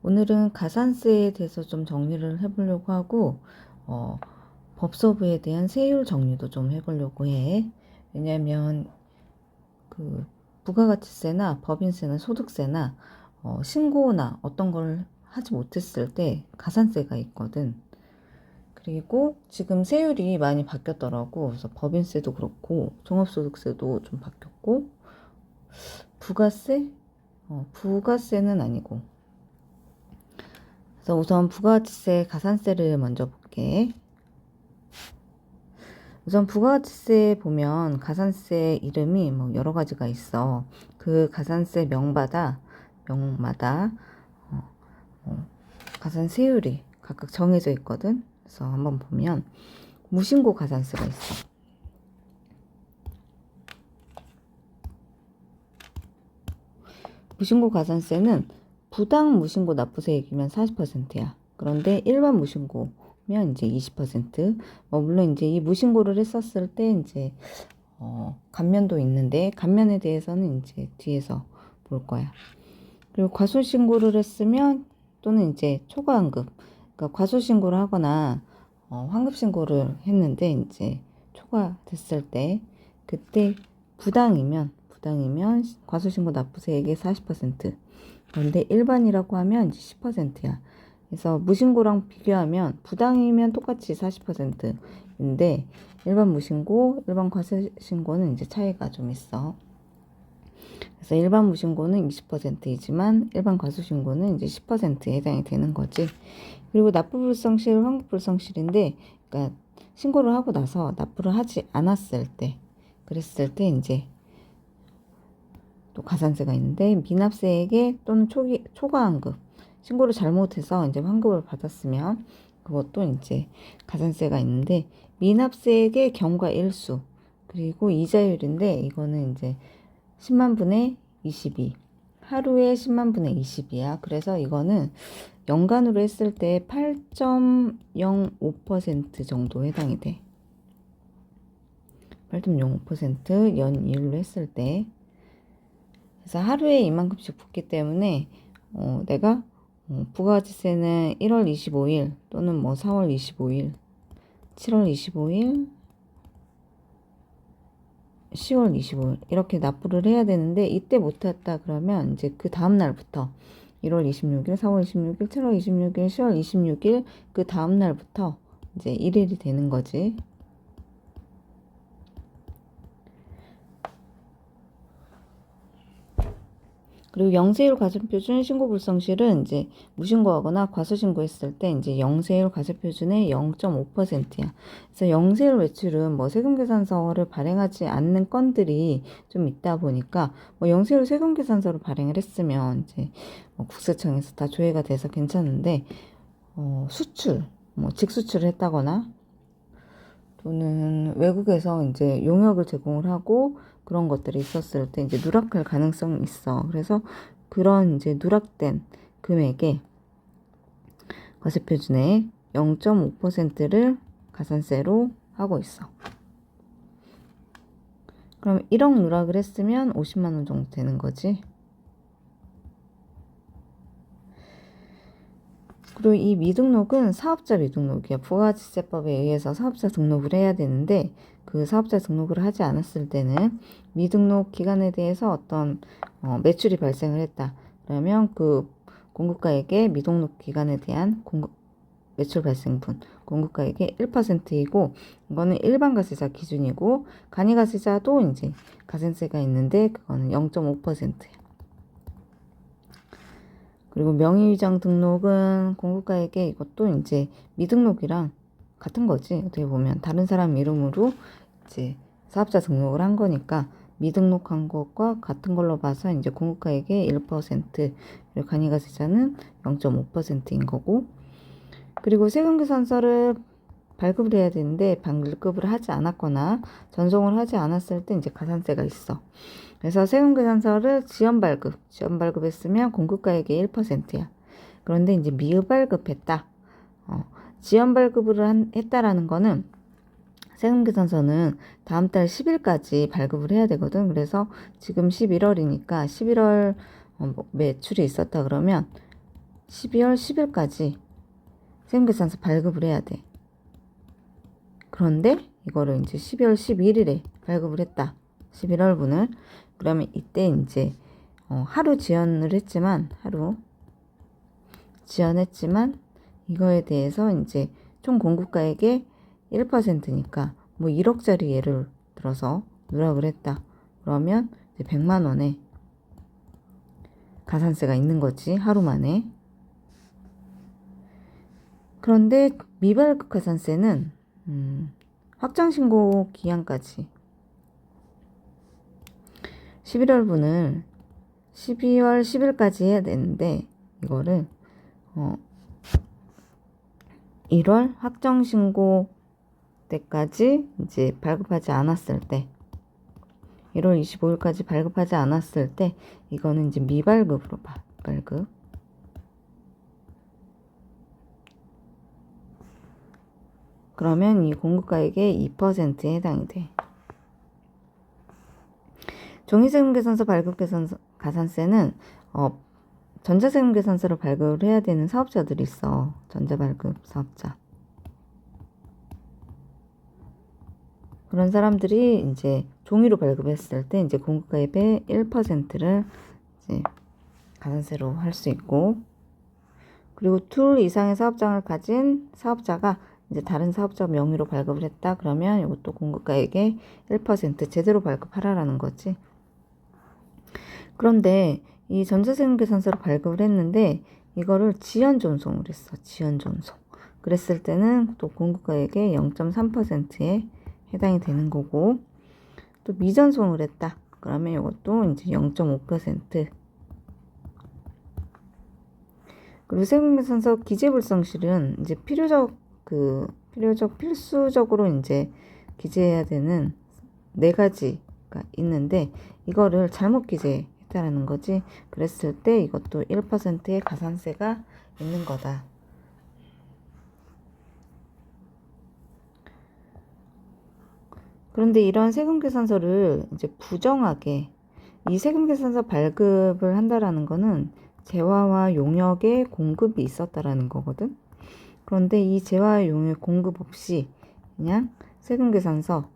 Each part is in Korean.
오늘은 가산세에 대해서 좀 정리를 해보려고 하고, 법서부에 대한 세율 정리도 좀 해보려고 해. 왜냐면, 부가가치세나 법인세나 소득세나, 신고나 어떤 걸 하지 못했을 때 가산세가 있거든. 그리고 지금 세율이 많이 바뀌었더라고. 그래서 법인세도 그렇고, 종합소득세도 좀 바뀌었고, 부가세? 부가세는 아니고, 그래서 우선 부가가치세, 가산세를 먼저 볼게. 우선 부가가치세 보면 가산세 이름이 뭐 여러 가지가 있어. 그 가산세 명마다 가산세율이 각각 정해져 있거든. 그래서 한번 보면 무신고 가산세가 있어. 무신고 가산세는 부당 무신고 납부세액이면 40%야. 그런데 일반 무신고면 이제 20%. 물론 이제 이 무신고를 했었을 때 이제 감면도 있는데 감면에 대해서는 이제 뒤에서 볼 거야. 그리고 과소신고를 했으면 또는 이제 초과환급. 그러니까 과소신고를 하거나 환급신고를 했는데 이제 초과됐을 때 그때 부당이면 과소신고 납부세액의 40%. 그런데 일반이라고 하면 이제 10%야. 그래서 무신고랑 비교하면 부당이면 똑같이 40%인데 일반 무신고, 일반 과소신고는 이제 차이가 좀 있어. 그래서 일반 무신고는 20%이지만 일반 과소신고는 이제 10%에 해당이 되는 거지. 그리고 납부불성실, 환급불성실인데, 그러니까 신고를 하고 나서 납부를 하지 않았을 때, 그랬을 때 이제 또 가산세가 있는데 미납세액에 또는 초과환급 신고를 잘못해서 이제 환급을 받았으면 그것도 이제 가산세가 있는데 미납세액의 경과 일수 그리고 이자율인데 이거는 이제 10만 분의 22 하루에 10만 분의 20이야. 그래서 이거는 연간으로 했을 때 8.05% 정도 해당이 돼. 8.05% 연일로 했을 때 그래서 하루에 이만큼씩 붙기 때문에 내가 부가가치세는 1월 25일 또는 뭐 4월 25일, 7월 25일, 10월 25일 이렇게 납부를 해야 되는데 이때 못했다 그러면 이제 그 다음 날부터 1월 26일, 4월 26일, 7월 26일, 10월 26일 그 다음 날부터 이제 1일이 되는 거지. 그리고 영세율 과세표준 신고불성실은 이제 무신고하거나 과소신고했을 때 이제 영세율 과세표준의 0.5%야. 그래서 영세율 외출은 뭐 세금계산서를 발행하지 않는 건들이 좀 있다 보니까 뭐 영세율 세금계산서를 발행을 했으면 이제 뭐 국세청에서 다 조회가 돼서 괜찮은데 수출, 뭐 직수출을 했다거나 또는 외국에서 이제 용역을 제공을 하고 그런 것들이 있었을 때 이제 누락할 가능성이 있어. 그래서 그런 이제 누락된 금액에 과세표준의 0.5%를 가산세로 하고 있어. 그럼 1억 누락을 했으면 50만 원 정도 되는 거지. 그리고 이 미등록은 사업자 미등록이야. 부가가치세법에 의해서 사업자 등록을 해야 되는데 그 사업자 등록을 하지 않았을 때는 미등록 기간에 대해서 어떤 매출이 발생을 했다. 그러면 그 공급가액의 미등록 기간에 대한 매출 발생분 공급가액의 1%이고 이거는 일반 가세자 기준이고 간이 가세자도 이제 가산세가 있는데 그거는 0.5%야. 그리고 명의위장 등록은 공급가액에 이것도 이제 미등록이랑 같은 거지. 어떻게 보면 다른 사람 이름으로 이제 사업자 등록을 한 거니까 미등록한 것과 같은 걸로 봐서 이제 공급가액의 1% 그리고 간이가세자는 0.5%인 거고 그리고 세금계산서를 발급을 해야 되는데 발급을 하지 않았거나 전송을 하지 않았을 때 이제 가산세가 있어. 그래서 세금계산서를 지연 발급했으면 공급가액의 1%야. 그런데 이제 미흡 발급했다. 지연 발급을 했다라는 거는 세금계산서는 다음 달 10일까지 발급을 해야 되거든. 그래서 지금 11월이니까 11월 매출이 있었다 그러면 12월 10일까지 세금계산서 발급을 해야 돼. 그런데 이거를 이제 12월 11일에 발급을 했다. 11월분을. 그러면 이때 이제 하루 지연했지만 이거에 대해서 이제 총 공급가액의 1%니까 뭐 1억짜리 예를 들어서 누락을 했다. 그러면 이제 100만 원의 가산세가 있는 거지, 하루 만에. 그런데 미발급 가산세는 확정신고 기한까지 11월분을 12월 10일까지 해야 되는데 이거를 1월 확정신고 때까지 이제 발급하지 않았을 때 1월 25일까지 발급하지 않았을 때 이거는 이제 미발급으로 봐. 발급. 그러면 이 공급가액의 2%에 해당이 돼. 종이세금계산서 발급계산서 가산세는 전자세금계산서를 발급을 해야 되는 사업자들이 있어. 전자발급 사업자. 그런 사람들이 이제 종이로 발급했을 때 이제 공급가액의 1%를 이제 가산세로 할 수 있고, 그리고 둘 이상의 사업장을 가진 사업자가 이제 다른 사업자 명의로 발급을 했다. 그러면 이것도 공급가액의 1% 제대로 발급하라라는 거지. 그런데 이 전자세금계산서를 발급을 했는데 이거를 지연존송을 했어. 지연존송. 그랬을 때는 또 공급가액의 0.3%에 해당이 되는 거고, 또 미전송을 했다. 그러면 이것도 이제 0.5%. 그리고 세금계산서 기재불성실은 이제 필수적으로 이제 기재해야 되는 4가지가 있는데 이거를 잘못 기재했다라는 거지. 그랬을 때 이것도 1%의 가산세가 있는 거다. 그런데 이런 세금계산서를 이제 부정하게 이 세금계산서 발급을 한다라는 거는 재화와 용역의 공급이 있었다라는 거거든. 그런데 이 재화와 용역 공급 없이 그냥 세금계산서만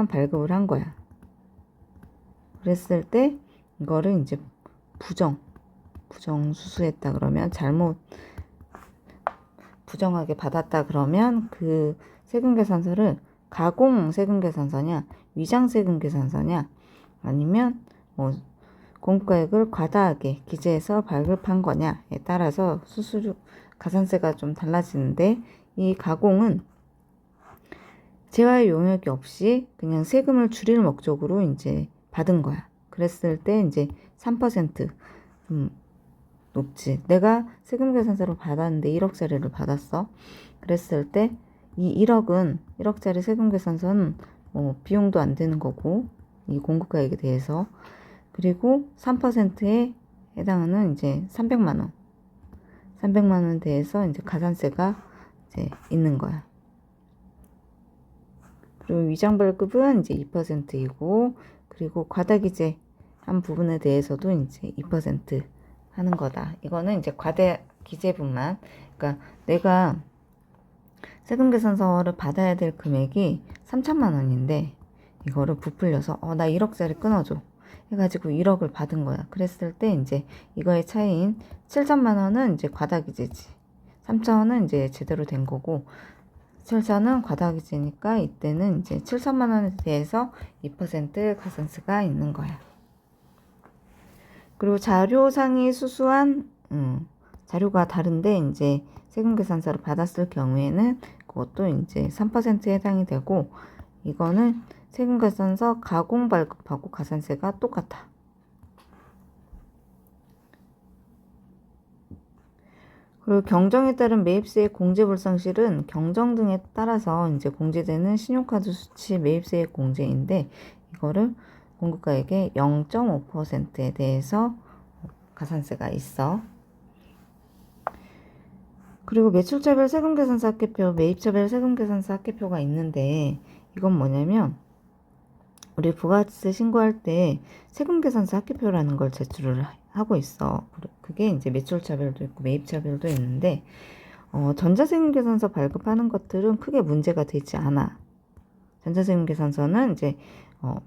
발급을 한 거야. 그랬을 때 이거를 이제 부정 수수했다 그러면 부정하게 받았다 그러면 그 세금계산서를 가공 세금계산서냐, 위장 세금계산서냐, 아니면 뭐 공급가액을 과다하게 기재해서 발급한 거냐에 따라서 가산세가 좀 달라지는데, 이 가공은 재화의 용역이 없이 그냥 세금을 줄일 목적으로 이제 받은 거야. 그랬을 때 이제 3% 좀 높지. 내가 세금계산서를 받았는데 1억짜리를 받았어. 그랬을 때 이 1억짜리 세금계산서는 뭐 비용도 안 되는 거고, 이 공급가액에 대해서. 그리고 3%에 해당하는 이제 300만 원 대해서 이제 가산세가 이제 있는 거야. 그리고 위장발급은 이제 2%이고, 그리고 과다기재 한 부분에 대해서도 이제 2% 하는 거다. 이거는 이제 과다기재분만. 그러니까 내가 세금계산서를 받아야 될 금액이 3천만 원인데 이거를 부풀려서 나 1억짜리 끊어줘 해가지고 1억을 받은 거야. 그랬을 때 이제 이거의 차이인 7천만 원은 이제 과다기재지. 3천원은 이제 제대로 된 거고, 7천은 과다기재니까 이때는 이제 7천만 원에 대해서 2% 가산세가 있는 거야. 그리고 자료상이 수수한 자료가 다른데 이제 세금계산서를 받았을 경우에는 그것도 이제 3%에 해당이 되고, 이거는 세금계산서 가공 발급하고 가산세가 똑같아. 그리고 경정에 따른 매입세액 공제불성실은 경정 등에 따라서 이제 공제되는 신용카드 수치 매입세액 공제인데, 이거를 공급가액의 0.5%에 대해서 가산세가 있어. 그리고 매출차별 세금계산서 합계표, 매입차별 세금계산서 합계표가 있는데, 이건 뭐냐면 우리 부가세 신고할 때 세금계산서 합계표라는 걸 제출을 하고 있어. 그게 각각의 이제 매출차별도 있고 매입차별도 있는데, 전자세금계산서 발급하는 것들은 크게 문제가 되지 않아. 전자세금계산서는 이제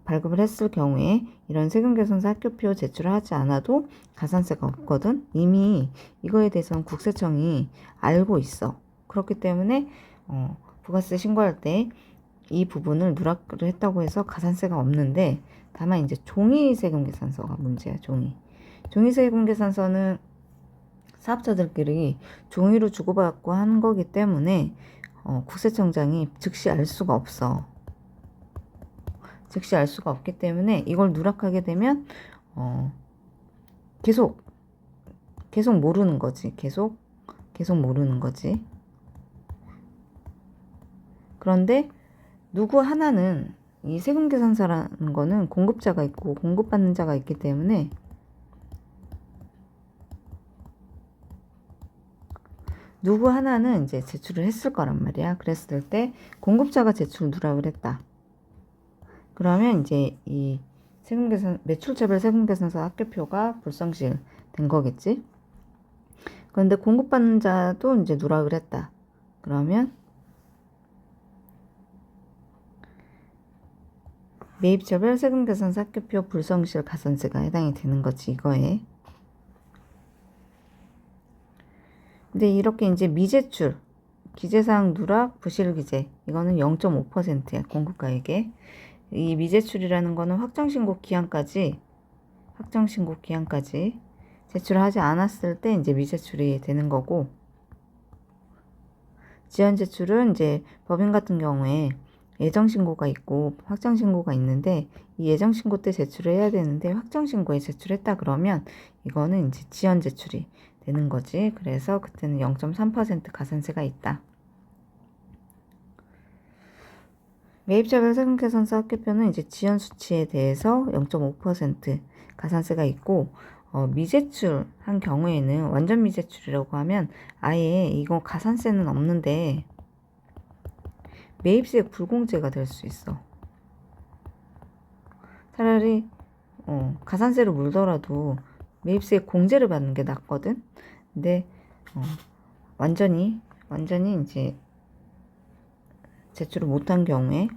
발급을 했을 경우에 이런 세금계산서 학교표 제출을 하지 않아도 가산세가 없거든. 이미 이거에 대해서는 국세청이 알고 있어. 그렇기 때문에 부가세 신고할 때 이 부분을 누락을 했다고 해서 가산세가 없는데, 다만 이제 종이세금계산서가 문제야. 종이세금계산서는 사업자들끼리 종이로 주고받고 하는 거기 때문에 국세청장이 즉시 알 수가 없어. 즉시 알 수가 없기 때문에 이걸 누락하게 되면 계속 모르는 거지. 계속 모르는 거지. 그런데 누구 하나는, 이 세금계산서라는 거는 공급자가 있고 공급받는 자가 있기 때문에 누구 하나는 이제 제출을 했을 거란 말이야. 그랬을 때 공급자가 제출 누락을 했다. 그러면 이제 이 매출차별 세금계산서 학교표가 불성실 된 거겠지. 그런데 공급받는 자도 이제 누락을 했다. 그러면 매입차별 세금계산서 학교표 불성실 가산세가 해당이 되는 거지, 이거에. 근데 이렇게 이제 미제출, 기재사항 누락, 부실기재, 이거는 0.5%야, 공급가액에. 이 미제출이라는 거는 확정신고 기한까지 제출하지 않았을 때 이제 미제출이 되는 거고, 지연 제출은 이제 법인 같은 경우에 예정신고가 있고 확정신고가 있는데, 이 예정신고 때 제출을 해야 되는데 확정신고에 제출했다 그러면 이거는 이제 지연 제출이 되는 거지. 그래서 그때는 0.3% 가산세가 있다. 매입차별 세금계산서 학교표는 이제 지연 수치에 대해서 0.5% 가산세가 있고, 미제출한 경우에는, 완전 미제출이라고 하면 아예 이거 가산세는 없는데 매입세 불공제가 될 수 있어. 차라리 가산세를 물더라도 매입세 공제를 받는 게 낫거든. 근데 완전히 이제 제출을 못한 경우에,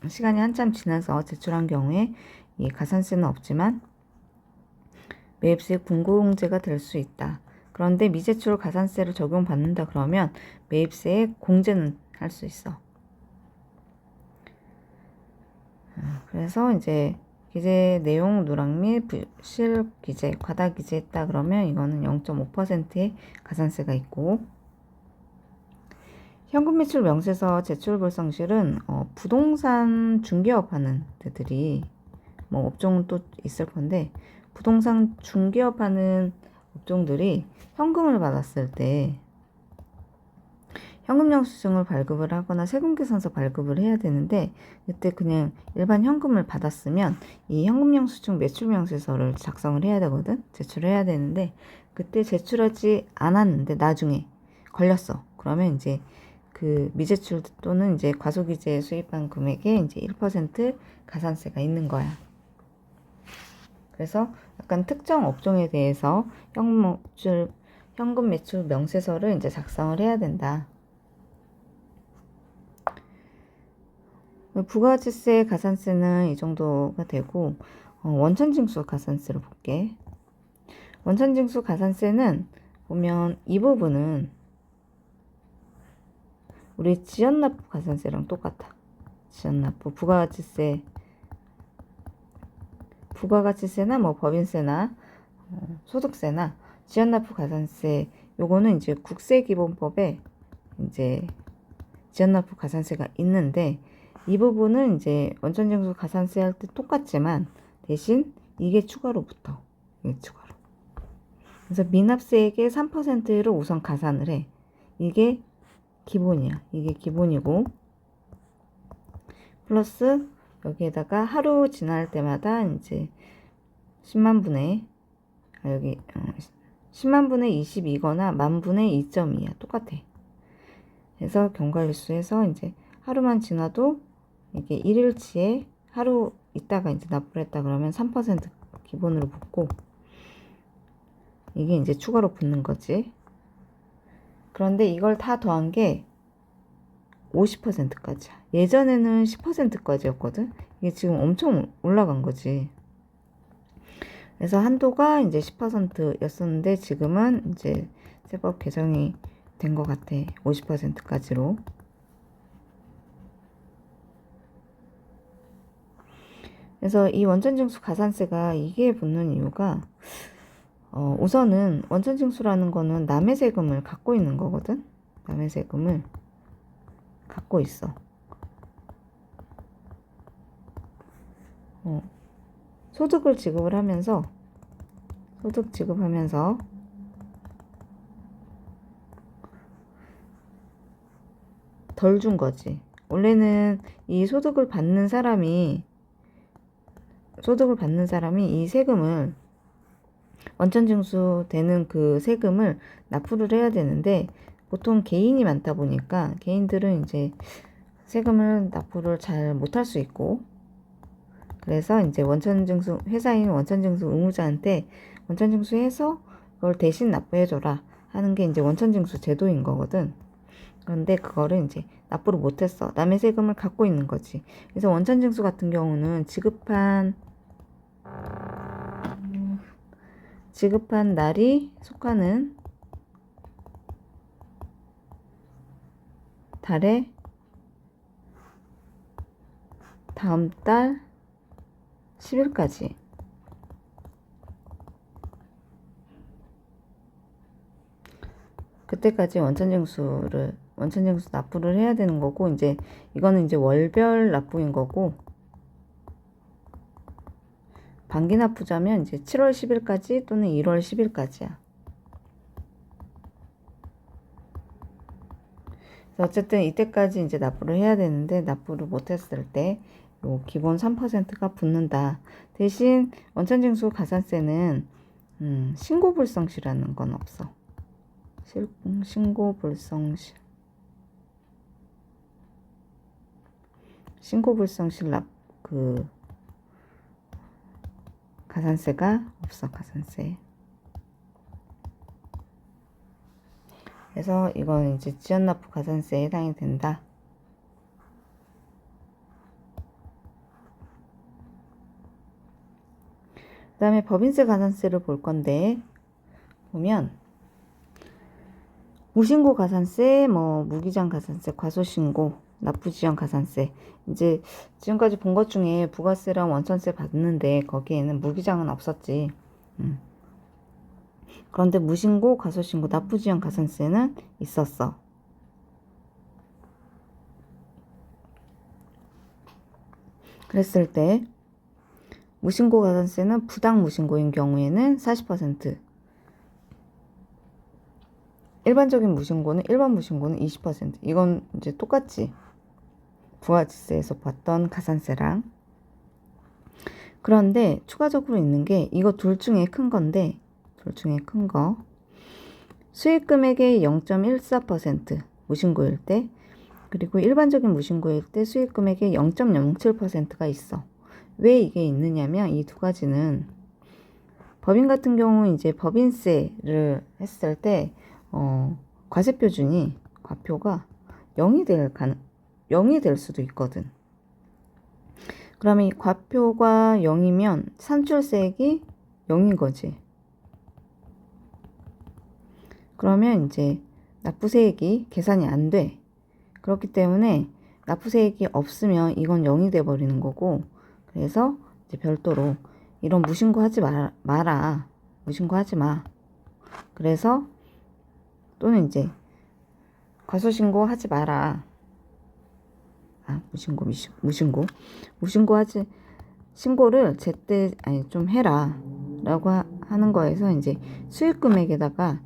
시간이 한참 지나서 제출한 경우에 이 가산세는 없지만 매입세 불공제가 될 수 있다. 그런데 미제출 가산세를 적용받는다 그러면 매입세에 공제는 할 수 있어. 그래서 이제 기재 내용 누락 및 부실 기재, 과다 기재했다 그러면 이거는 0.5%의 가산세가 있고, 현금 매출 명세서 제출 불성실은 부동산 중개업 하는 데들이, 뭐 업종은 또 있을 건데, 부동산 중개업 하는 업종들이 현금을 받았을 때 현금 영수증을 발급을 하거나 세금계산서 발급을 해야 되는데, 그때 그냥 일반 현금을 받았으면 이 현금 영수증 매출 명세서를 작성을 해야 되거든. 제출을 해야 되는데, 그때 제출하지 않았는데 나중에 걸렸어. 그러면 이제 그 미제출 또는 이제 과소기재 수입한 금액에 이제 1% 가산세가 있는 거야. 그래서 약간 특정 업종에 대해서 현금 매출 명세서를 이제 작성을 해야 된다. 부가가치세 가산세는 이 정도가 되고, 원천징수 가산세로 볼게. 원천징수 가산세는 보면 이 부분은 우리 지연납부 가산세랑 똑같아. 지연납부, 부가가치세나 뭐 법인세나 소득세나 지연납부 가산세, 요거는 이제 국세기본법에 이제 지연납부 가산세가 있는데, 이 부분은 이제 원천징수 가산세 할 때 똑같지만 대신 이게 추가로 붙어. 이게 추가로. 그래서 미납세액의 3%를 우선 가산을 해. 이게 기본이야. 이게 기본이고, 플러스 여기에다가 하루 지날 때마다 이제 10만 분의 22거나 만분의 2.2야. 똑같아. 그래서 경과일수에서 이제 하루만 지나도 이게 1일치에 하루 있다가 이제 납부를 했다 그러면 3% 기본으로 붙고, 이게 이제 추가로 붙는 거지. 그런데 이걸 다 더한 게 50%까지야. 예전에는 10%까지였거든. 이게 지금 엄청 올라간 거지. 그래서 한도가 이제 10%였었는데 지금은 이제 제법 개정이 된 것 같아. 50%까지로. 그래서 이 원천징수 가산세가 이게 붙는 이유가 우선은 원천징수라는 거는 남의 세금을 갖고 있는 거거든. 남의 세금을 갖고 있어. 소득을 지급을 하면서 소득 지급하면서 덜 준 거지. 원래는 이 소득을 받는 사람이 이 세금을 원천징수 되는 그 세금을 납부를 해야 되는데 보통 개인이 많다 보니까 개인들은 이제 세금을 납부를 잘 못할 수 있고 그래서 이제 회사인 원천징수 의무자한테 원천징수해서 그걸 대신 납부해줘라 하는 게 이제 원천징수 제도인 거거든. 그런데 그거를 이제 납부를 못했어. 남의 세금을 갖고 있는 거지. 그래서 원천징수 같은 경우는 지급한 날이 속하는 달의 다음 달 10일까지 그때까지 원천징수 납부를 해야 되는 거고 이제 이거는 이제 월별 납부인 거고 반기 납부자면 이제 7월 10일까지 또는 1월 10일까지야. 어쨌든 이때까지 이제 납부를 해야 되는데 납부를 못했을 때 요 기본 3%가 붙는다. 대신 원천징수 가산세는 신고불성시라는 건 없어. 신고불성시 그 가산세가 없어. 가산세. 그래서 이건 이제 지연납부 가산세에 해당이 된다. 그 다음에 법인세 가산세를 볼 건데 보면 무신고 가산세, 무기장 가산세, 과소신고, 납부지연 가산세. 이제 지금까지 본 것 중에 부가세랑 원천세 받는데 거기에는 무기장은 없었지. 그런데 무신고, 과소신고, 납부지연 가산세는 있었어. 그랬을 때 무신고 가산세는 부당 무신고인 경우에는 40%. 일반 무신고는 20%. 이건 이제 똑같지. 부가세에서 봤던 가산세랑. 그런데 추가적으로 있는 게 이거 둘 중에 큰 건데 수익 금액의 0.14% 무신고일 때 그리고 일반적인 무신고일 때 수익 금액의 0.07%가 있어. 왜 이게 있느냐면 이 두 가지는 법인 같은 경우 이제 법인세를 했을 때 과표가 0이 될 수도 있거든. 그러면 이 과표가 0이면 산출세액이 0인 거지. 그러면 이제 납부세액이 계산이 안 돼. 그렇기 때문에 납부세액이 없으면 이건 0이 돼 버리는 거고 그래서 이제 별도로 이런 무신고 하지 마라. 무신고 하지 마. 그래서 또는 이제 과소신고 하지 마라. 신고를 제때 좀 해라 라고 하는 거에서 이제 수익 금액에다가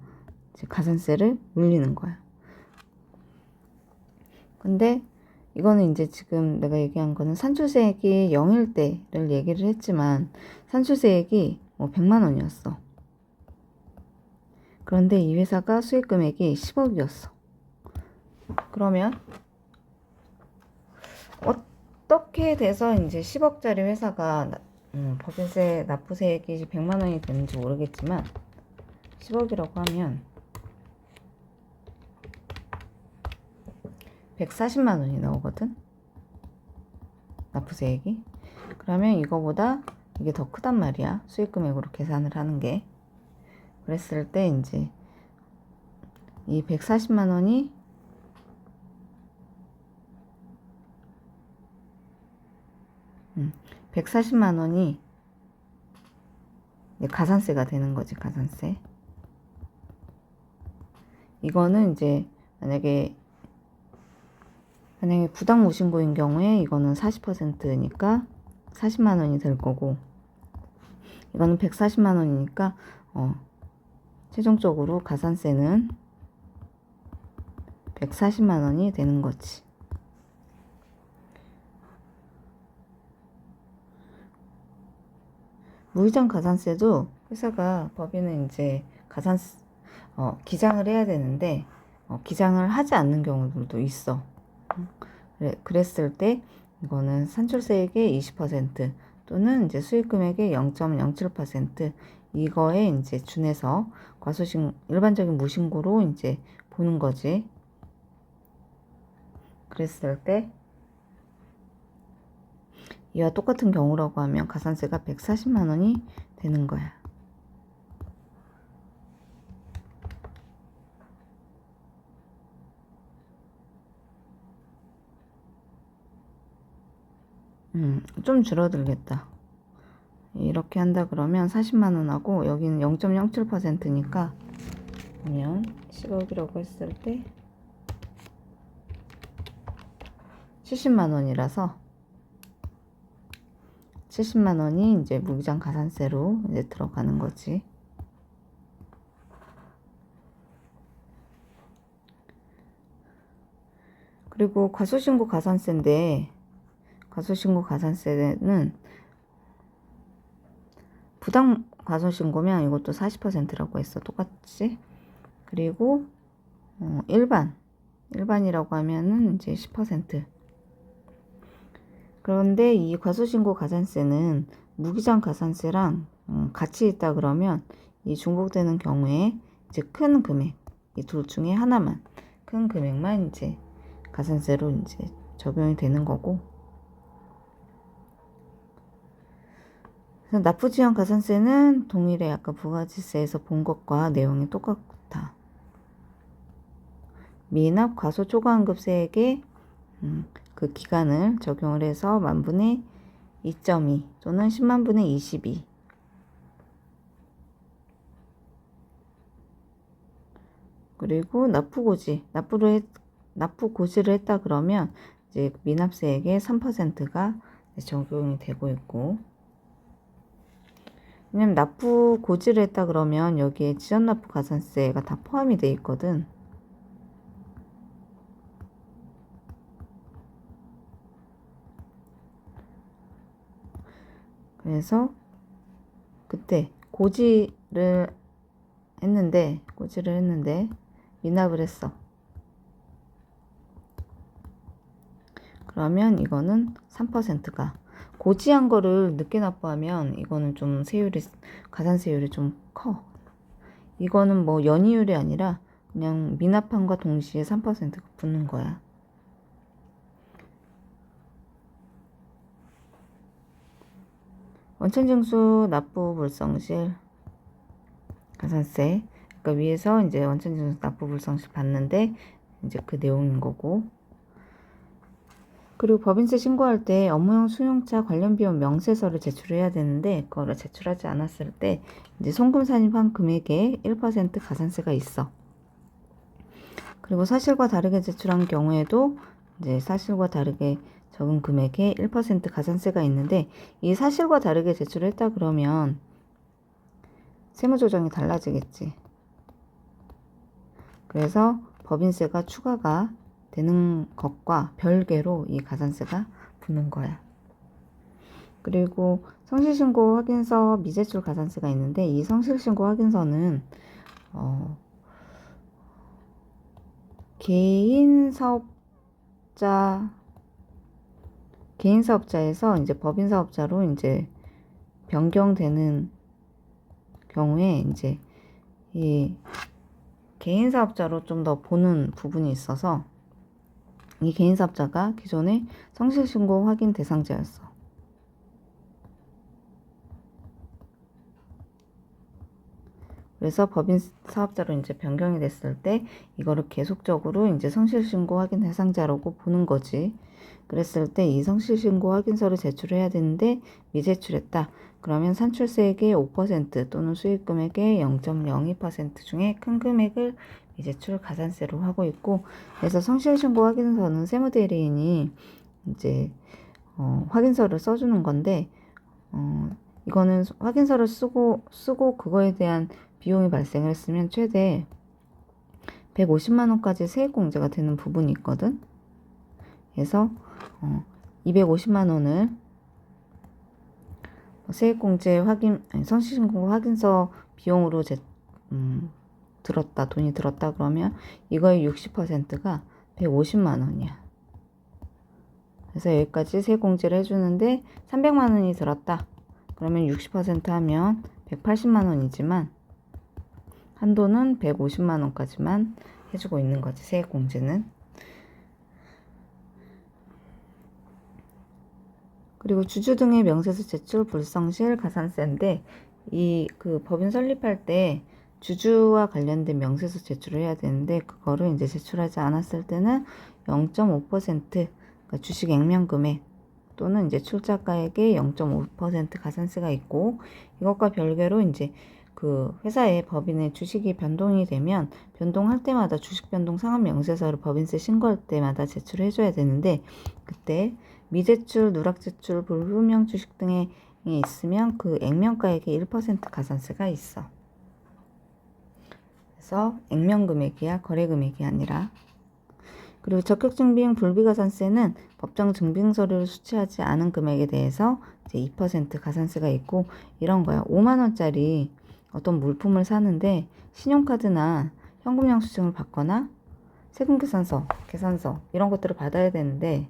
이제 가산세를 물리는 거야. 근데 이거는 이제 지금 내가 얘기한 거는 산출세액이 0일 때를 얘기를 했지만 산출세액이 100만 원이었어. 그런데 이 회사가 수익 금액이 10억이었어. 그러면 어떻게 돼서 이제 10억짜리 회사가 법인세 납부세액이 100만 원이 되는지 모르겠지만 10억이라고 하면 140만 원이 나오거든. 납부세액이. 그러면 이거보다 이게 더 크단 말이야. 수익 금액으로 계산을 하는 게. 그랬을 때 이제 이 140만 원이 140만 원이 가산세가 되는 거지. 가산세. 이거는 이제 만약에 부당 무신고인 경우에 이거는 40%니까 40만 원이 될 거고, 이거는 140만 원이니까 최종적으로 가산세는 140만 원이 되는 거지. 무이전 가산세도 회사가 법인은 이제 기장을 해야 되는데 기장을 하지 않는 경우들도 있어. 그랬을 때 이거는 산출세액의 20% 또는 이제 수익금액의 0.07% 이거에 이제 준해서 일반적인 무신고로 이제 보는 거지. 그랬을 때 이와 똑같은 경우라고 하면 가산세가 140만 원이 되는 거야. 좀 줄어들겠다. 이렇게 한다 그러면 40만 원하고 여기는 0.07%니까 보면 10억이라고 했을 때 70만 원이라서 70만 원이 이제 무기장 가산세로 이제 들어가는 거지. 그리고 과소신고 가산세인데, 과소신고 가산세는 부당 과소신고면 이것도 40%라고 했어. 똑같지? 그리고 일반이라고 하면은 이제 10%. 그런데 이 과소신고 가산세는 무기장 가산세랑 같이 있다 그러면 이 중복되는 경우에 이제 큰 금액, 이 둘 중에 하나만, 큰 금액만 이제 가산세로 이제 적용이 되는 거고. 그래서 납부지연 가산세는 동일해. 아까 부가지세에서 본 것과 내용이 똑같다. 미납 과소 초과환급세액의 그 기간을 적용을 해서 만분의 2.2 또는 10만분의 22. 그리고 납부고지를 했다 그러면 이제 미납세액의 3%가 적용이 되고 있고, 왜냐면 납부고지를 했다 그러면 여기에 지연납부 가산세가 다 포함이 돼 있거든. 그래서 그때 고지를 했는데 미납을 했어. 그러면 이거는 3%가 고지한 거를 늦게 납부하면 이거는 좀 가산세율이 좀 커. 이거는 뭐 연이율이 아니라 그냥 미납함과 동시에 3%가 붙는 거야. 원천징수 납부 불성실 가산세. 그러니까 위에서 이제 원천징수 납부 불성실 받는데 이제 그 내용인 거고. 그리고 법인세 신고할 때 업무용 수용차 관련 비용 명세서를 제출해야 되는데 그거를 제출하지 않았을 때 이제 송금 산입한 금액에 1% 가산세가 있어. 그리고 사실과 다르게 제출한 경우에도 이제 사실과 다르게 적은 금액에 1% 가산세가 있는데, 이 사실과 다르게 제출했다 그러면 세무조정이 달라지겠지. 그래서 법인세가 추가가 되는 것과 별개로 이 가산세가 붙는 거야. 그리고 성실신고 확인서 미제출 가산세가 있는데, 이 성실신고 확인서는 개인 사업자에서 이제 법인 사업자로 이제 변경되는 경우에 이제 이 개인 사업자로 좀 더 보는 부분이 있어서 이 개인 사업자가 기존에 성실신고 확인 대상자였어. 그래서 법인 사업자로 이제 변경이 됐을 때 이거를 계속적으로 이제 성실신고 확인 대상자라고 보는 거지. 그랬을 때 이 성실신고 확인서를 제출해야 되는데 미제출했다. 그러면 산출세액의 5% 또는 수익금액의 0.02% 중에 큰 금액을 미제출 가산세로 하고 있고, 그래서 성실신고 확인서는 세무대리인이 이제 확인서를 써주는 건데, 이거는 확인서를 쓰고 그거에 대한 비용이 발생을 했으면 최대 150만 원까지 세액공제가 되는 부분이 있거든. 그래서 250만 원을 세액공제 성실신고 확인서 비용으로 돈이 들었다 그러면 이거의 60%가 150만 원이야. 그래서 여기까지 세액공제를 해주는데 300만 원이 들었다. 그러면 60% 하면 180만 원이지만 한도는 150만 원까지만 해주고 있는 거지, 세액공제는. 그리고 주주 등의 명세서 제출 불성실 가산세인데, 이 그 법인 설립할 때 주주와 관련된 명세서 제출을 해야 되는데, 그거를 이제 제출하지 않았을 때는 0.5%, 그러니까 주식 액면금액 또는 이제 출자가액의 0.5% 가산세가 있고, 이것과 별개로 이제 그 회사의 법인의 주식이 변동이 되면 변동할 때마다 주식 변동 상환 명세서를 법인세 신고할 때마다 제출해 줘야 되는데, 그때 미제출, 누락제출, 불분명 주식 등에 있으면 그 액면가액의 1% 가산세가 있어. 그래서 액면금액이야, 거래금액이 아니라. 그리고 적격증빙 불비가산세는 법정 증빙서류를 수취하지 않은 금액에 대해서 이제 2% 가산세가 있고, 이런 거야. 5만 원짜리 어떤 물품을 사는데 신용카드나 현금 영수증을 받거나 세금계산서, 계산서 이런 것들을 받아야 되는데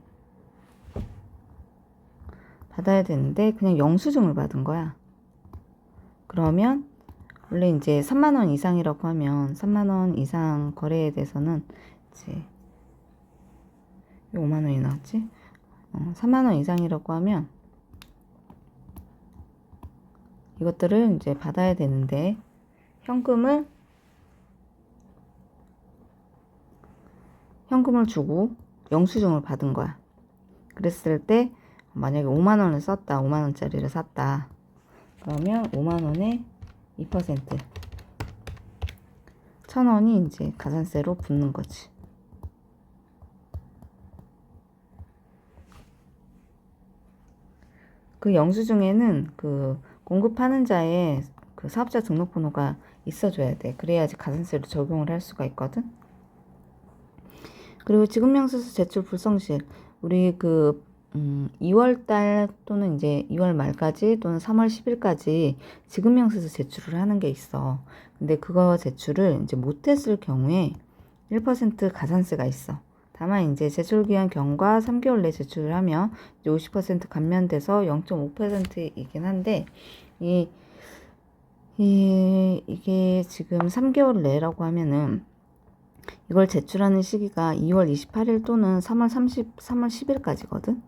그냥 영수증을 받은 거야. 그러면 원래 이제 3만 원 이상이라고 하면 3만 원 이상 거래에 대해서는 이제 5만 원이 나왔지? 3만 원 이상이라고 하면 이것들을 이제 받아야 되는데 현금을 주고 영수증을 받은 거야. 그랬을 때 만약에 5만 원을 썼다, 5만 원짜리를 샀다. 그러면 5만 원에 2%, 1,000원이 이제 가산세로 붙는 거지. 그 영수증에는 그 공급하는 자의 그 사업자 등록번호가 있어줘야 돼. 그래야지 가산세로 적용을 할 수가 있거든. 그리고 지급명세서 제출 불성실, 우리 2월달 또는 이제 2월 말까지 또는 3월 10일까지 지급명세서 제출을 하는 게 있어. 근데 그거 제출을 이제 못했을 경우에 1% 가산세가 있어. 다만 이제 제출기한 경과 3개월 내 제출을 하면 이제 50% 감면돼서 0.5%이긴 한데, 이게 지금 3개월 내라고 하면은 이걸 제출하는 시기가 2월 28일 또는 3월 10일까지거든.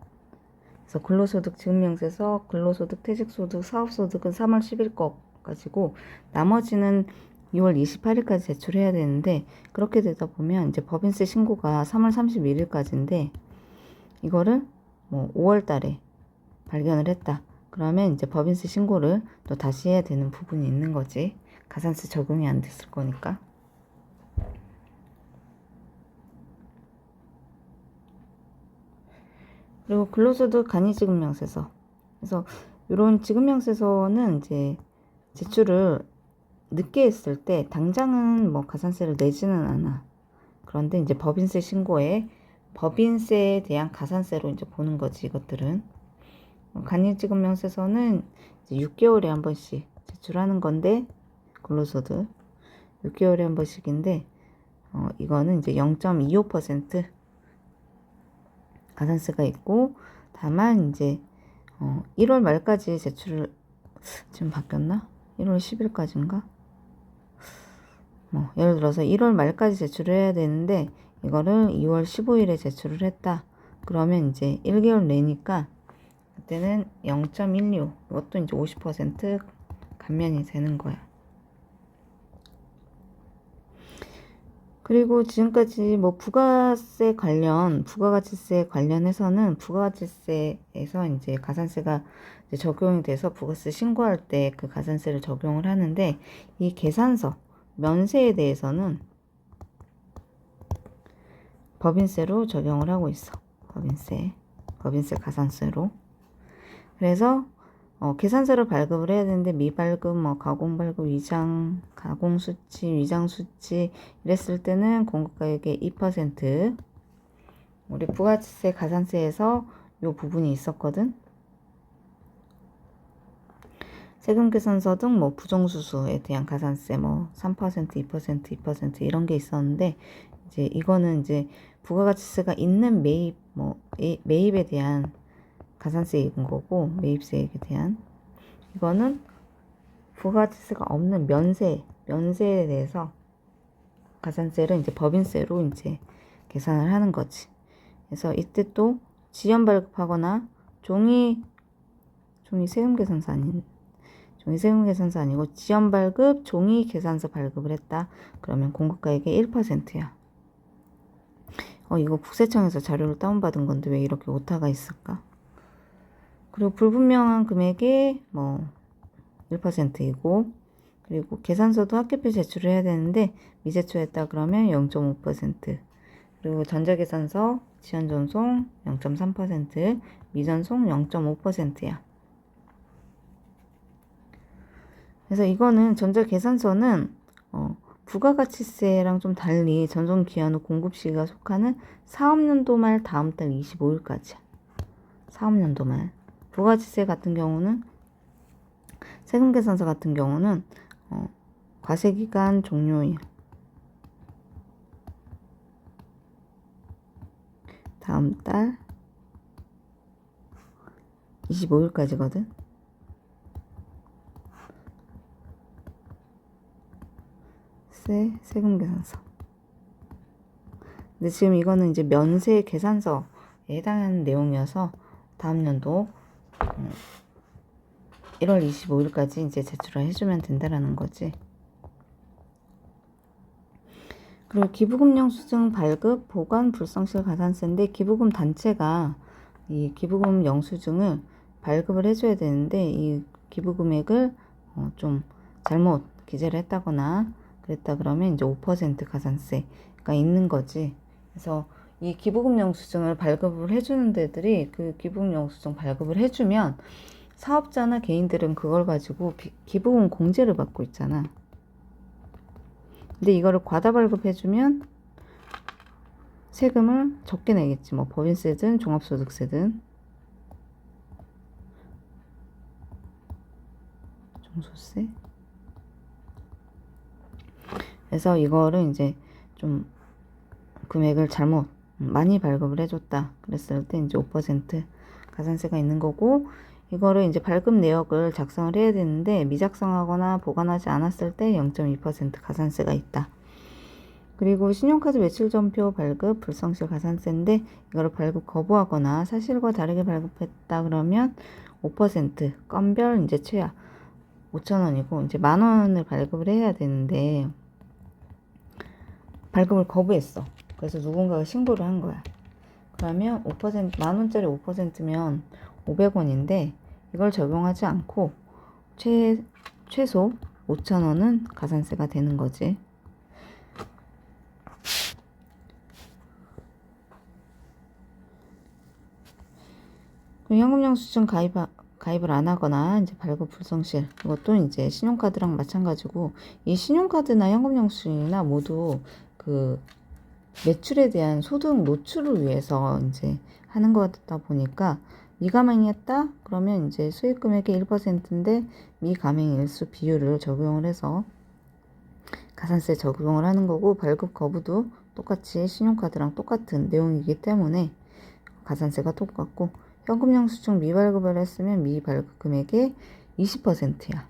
그래서 근로소득 지급명세서, 근로소득, 퇴직소득, 사업소득은 3월 10일 거 가지고 나머지는 2월 28일까지 제출해야 되는데, 그렇게 되다 보면 이제 법인세 신고가 3월 31일까지인데 이거를 뭐 5월 달에 발견을 했다. 그러면 이제 법인세 신고를 또 다시 해야 되는 부분이 있는 거지. 가산세 적용이 안 됐을 거니까. 그리고 근로소득 간이지급명세서. 그래서 이런 지급명세서는 이제 제출을 늦게 했을 때 당장은 뭐 가산세를 내지는 않아. 그런데 이제 법인세 신고에 법인세에 대한 가산세로 이제 보는 거지, 이것들은. 간이지급명세서는 이제 6개월에 한 번씩 제출하는 건데, 근로소득 6개월에 한 번씩인데, 이거는 이제 0.25% 가산세가 있고, 다만 이제 1월 말까지 제출을, 지금 바뀌었나? 1월 10일까지인가? 뭐 예를 들어서 1월 말까지 제출을 해야 되는데 이거를 2월 15일에 제출을 했다. 그러면 이제 1개월 내니까 그때는 0.16 이것도 이제 50% 감면이 되는 거야. 그리고 지금까지 뭐 부가세 관련해서는 부가가치세에서 이제 가산세가 이제 적용이 돼서 부가세 신고할 때 그 가산세를 적용을 하는데 이 계산서, 면세에 대해서는 법인세로 적용을 하고 있어. 법인세 가산세로. 그래서 계산서를 발급을 해야 되는데 미발급, 뭐 가공발급, 가공수치, 위장수치 이랬을 때는 공급가액의 2% 우리 부가세 가산세에서 요 부분이 있었거든. 세금계산서 등 뭐 부정수수에 대한 가산세 뭐 3%, 2%, 2% 이런 게 있었는데 이제 이거는 이제 부가가치세가 있는 매입에 대한 가산세인 거고 매입세액에 대한 이거는 부가가치세가 없는 면세에 대해서 가산세를 이제 법인세로 이제 계산을 하는 거지. 그래서 이때 또 지연 발급하거나 종이 세금 계산서 아니고 지연 발급 종이 계산서 발급을 했다. 그러면 공급가액의 1%야. 이거 국세청에서 자료를 다운받은 건데 왜 이렇게 오타가 있을까? 그리고 불분명한 금액의 뭐 1%이고 그리고 계산서도 학교표 제출을 해야 되는데 미제출했다 그러면 0.5% 그리고 전자계산서 지연전송 0.3% 미전송 0.5%야. 그래서 이거는 전자계산서는 부가가치세랑 좀 달리 전송기한 후 공급시기가 속하는 사업연도 말 다음 달 25일까지야. 사업연도 말. 부가가치세 같은 경우는 세금계산서 같은 경우는 과세기간 종료일 다음 달 25일까지거든. 세금계산서. 근데 지금 이거는 이제 면세 계산서에 해당하는 내용이어서 다음 연도 1월 25일까지 이제 제출을 해주면 된다라는 거지. 그리고 기부금 영수증 발급, 보관, 불성실 가산세인데 기부금 단체가 이 기부금 영수증을 발급을 해줘야 되는데 이 기부 금액을 좀 잘못 기재를 했다거나 그랬다 그러면 이제 5% 가산세가 있는 거지. 그래서 이 기부금 영수증을 발급을 해주는 데들이 그 기부금 영수증 발급을 해주면 사업자나 개인들은 그걸 가지고 기부금 공제를 받고 있잖아. 근데 이거를 과다 발급해주면 세금을 적게 내겠지. 뭐 법인세든 종합소득세든 종소세. 그래서 이거를 이제 좀 금액을 잘못 많이 발급을 해줬다 그랬을 때 이제 5% 가산세가 있는 거고 이거를 이제 발급 내역을 작성을 해야 되는데 미작성하거나 보관하지 않았을 때 0.2% 가산세가 있다. 그리고 신용카드 매출전표 발급 불성실 가산세인데 이거를 발급 거부하거나 사실과 다르게 발급했다 그러면 5% 건별 이제 최하 5,000원이고 이제 10,000원을 발급을 해야 되는데 발급을 거부했어. 그래서 누군가가 신고를 한 거야. 그러면 5% 10,000원짜리 5%면 500원인데 이걸 적용하지 않고 최소 5,000원은 가산세가 되는 거지. 현금영수증 가입을 안 하거나 이제 발급 불성실 이것도 이제 신용카드랑 마찬가지고 이 신용카드나 현금영수증이나 모두 그 매출에 대한 소득 노출을 위해서 이제 하는 거다 보니까 미가맹했다 그러면 이제 수익금액의 1%인데 미가맹일수 비율을 적용을 해서 가산세 적용을 하는 거고 발급 거부도 똑같이 신용카드랑 똑같은 내용이기 때문에 가산세가 똑같고 현금영수증 미발급을 했으면 미발급 금액의 20%야.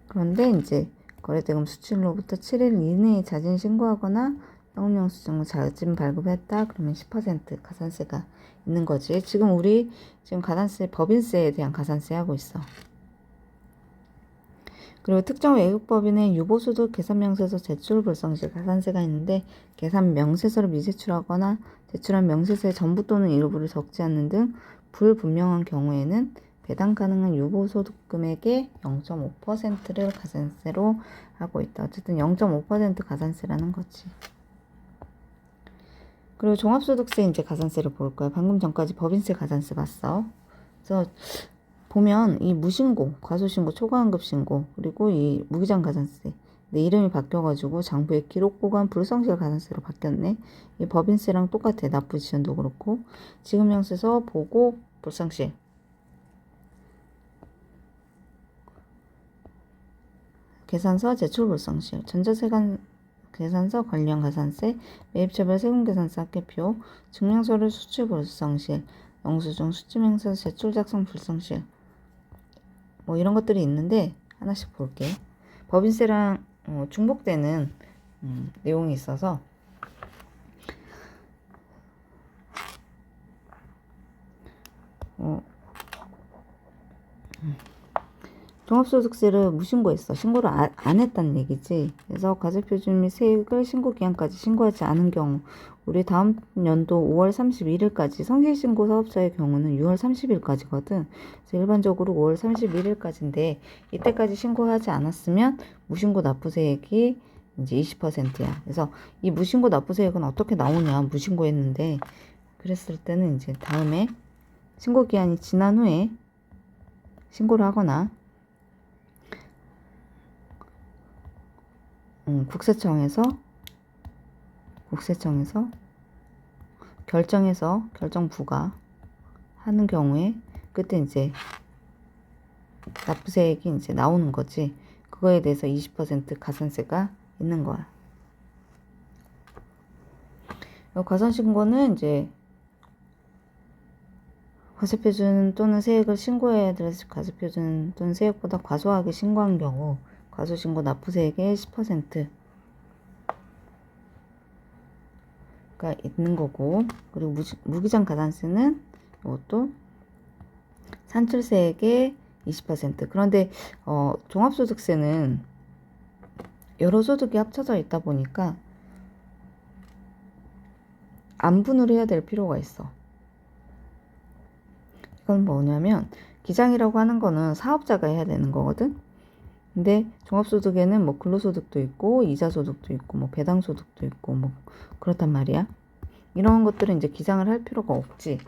그런데 이제 거래대금 수출로부터 7일 이내에 자진 신고하거나 영업영수증을 자진 발급했다. 그러면 10% 가산세가 있는 거지. 지금 우리 지금 가산세, 법인세에 대한 가산세 하고 있어. 그리고 특정 외국법인의 유보소득 계산명세서 제출 불성시 가산세가 있는데, 계산 명세서를 미제출하거나 제출한 명세서의 전부 또는 일부를 적지 않는 등 불분명한 경우에는 배당 가능한 유보소득 금액의 0.5%를 가산세로 하고 있다. 어쨌든 0.5% 가산세라는 거지. 그리고 종합소득세 이제 가산세를 볼 거야. 방금 전까지 법인세 가산세 봤어. 그래서 보면 이 무신고, 과소신고, 초과환급신고, 그리고 이 무기장 가산세. 내 이름이 바뀌어가지고 장부의 기록 보관 불성실 가산세로 바뀌었네. 이 법인세랑 똑같아. 납부 지연도 그렇고. 지급명세서 보고 불성실. 계산서 제출 불성실. 전자세관 계산서 관련 가산세, 매입처별 세금계산서 합계표, 증명서류 수출 불성실, 영수증 수취명세서 제출 작성 불성실. 뭐 이런 것들이 있는데 하나씩 볼게. 법인세랑 중복되는 내용이 있어서 종합소득세를 무신고했어. 신고를 안 했다는 얘기지. 그래서 과세표준 및 세액을 신고기한까지 신고하지 않은 경우, 우리 다음 연도 5월 31일까지 성실신고 사업자의 경우는 6월 30일까지거든. 그래서 일반적으로 5월 31일까지인데 이때까지 신고하지 않았으면 무신고 납부세액이 이제 20%야. 그래서 이 무신고 납부세액은 어떻게 나오냐, 무신고했는데, 그랬을 때는 이제 다음에 신고기한이 지난 후에 신고를 하거나 국세청에서 결정 부과 하는 경우에 그때 이제 납부세액이 이제 나오는 거지. 그거에 대해서 20% 가산세가 있는 거야. 가산신고는 이제 과세표준 또는 세액을 신고해야 될 과세표준 또는 세액보다 과소하게 신고한 경우 과소신고 납부세액의 10%가 있는 거고, 그리고 무기장 가산세는 이것도 산출세액의 20%. 그런데 종합소득세는 여러 소득이 합쳐져 있다 보니까 안분을 해야 될 필요가 있어. 이건 뭐냐면 기장이라고 하는 거는 사업자가 해야 되는 거거든. 근데 종합소득에는 뭐 근로소득도 있고 이자소득도 있고 뭐 배당소득도 있고 뭐 그렇단 말이야. 이런 것들은 이제 기장을 할 필요가 없지.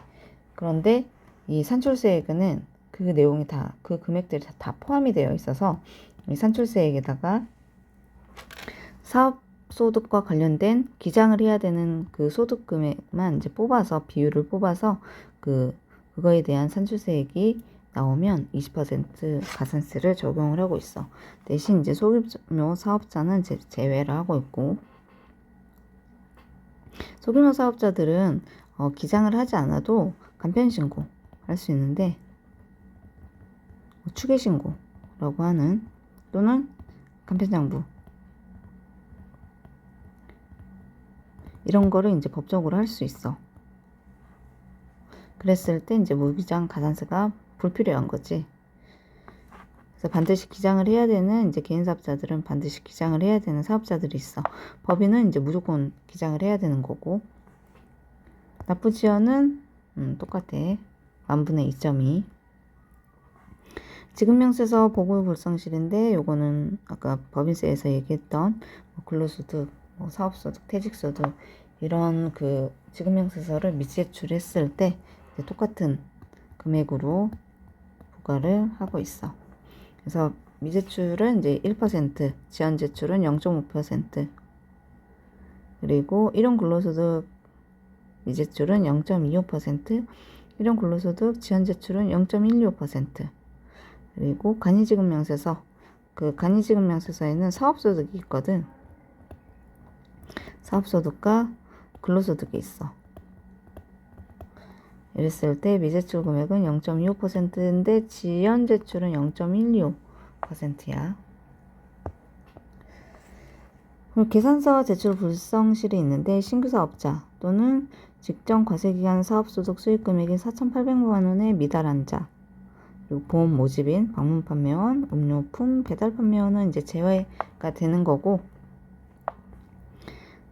그런데 이 산출세액은 그 내용이 다, 그 금액들이 다 포함이 되어 있어서 이 산출세액에다가 사업소득과 관련된 기장을 해야 되는 그 소득 금액만 이제 뽑아서, 비율을 뽑아서 그거에 대한 산출세액이 나오면 20% 가산세를 적용을 하고 있어. 대신 이제 소규모 사업자는 제외를 하고 있고, 소규모 사업자들은 기장을 하지 않아도 간편신고 할 수 있는데, 추계신고라고 하는, 또는 간편장부, 이런 거를 이제 법적으로 할 수 있어. 그랬을 때 이제 무기장 가산세가 불필요한 거지. 그래서 반드시 기장을 해야 되는 이제 개인 사업자들은 반드시 기장을 해야 되는 사업자들이 있어. 법인은 이제 무조건 기장을 해야 되는 거고, 납부지연은 똑같아. 만분의 2.2. 지급명세서 보고불성실인데, 요거는 아까 법인세에서 얘기했던 뭐 근로소득, 뭐 사업소득, 퇴직소득, 이런 그 지급명세서를 미제출했을 때 똑같은 금액으로 부과를 하고 있어. 그래서 미제출은 이제 1%, 지연제출은 0.5%, 그리고 일용 근로소득 미제출은 0.25%, 일용 근로소득 지연제출은 0.125%, 그리고 간이지급명세서, 그 간이지급명세서에는 사업소득이 있거든. 사업소득과 근로소득이 있어. 이랬을 때 미제출 금액은 0.25%인데 지연제출은 0.125%야. 그리고 계산서 제출 불성실이 있는데 신규 사업자 또는 직전 과세기간 사업소득 수익금액이 4,800만 원에 미달한 자, 그리고 보험 모집인, 방문 판매원, 음료품, 배달 판매원은 이제 제외가 되는 거고,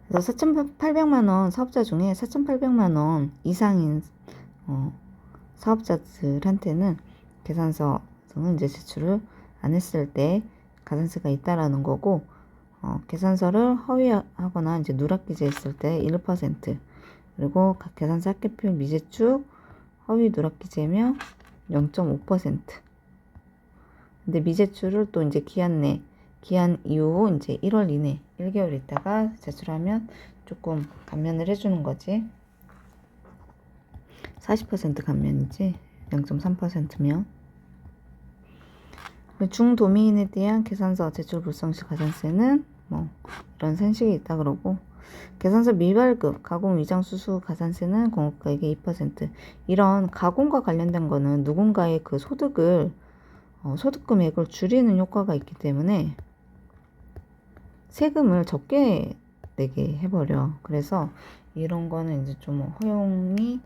그래서 4,800만 원 사업자 중에 4,800만 원 이상인 사업자들한테는 계산서는 이제 제출을 안 했을 때 가산세가 있다라는 거고, 계산서를 허위하거나 이제 누락기재했을 때 1%, 그리고 계산서 합계표 미제출 허위 누락기재면 0.5%. 근데 미제출을 또 이제 기한 이후 이제 1월 이내 1개월 있다가 제출하면 조금 감면을 해주는 거지. 40% 감면이지. 0.3%면. 중도민에 대한 계산서 제출 불성시 가산세는 뭐 이런 산식이 있다 그러고, 계산서 미발급, 가공 위장 수수 가산세는 공급가액의 2%. 이런 가공과 관련된 거는 누군가의 그 소득 금액을 줄이는 효과가 있기 때문에 세금을 적게 내게 해버려. 그래서 이런 거는 이제 좀 허용이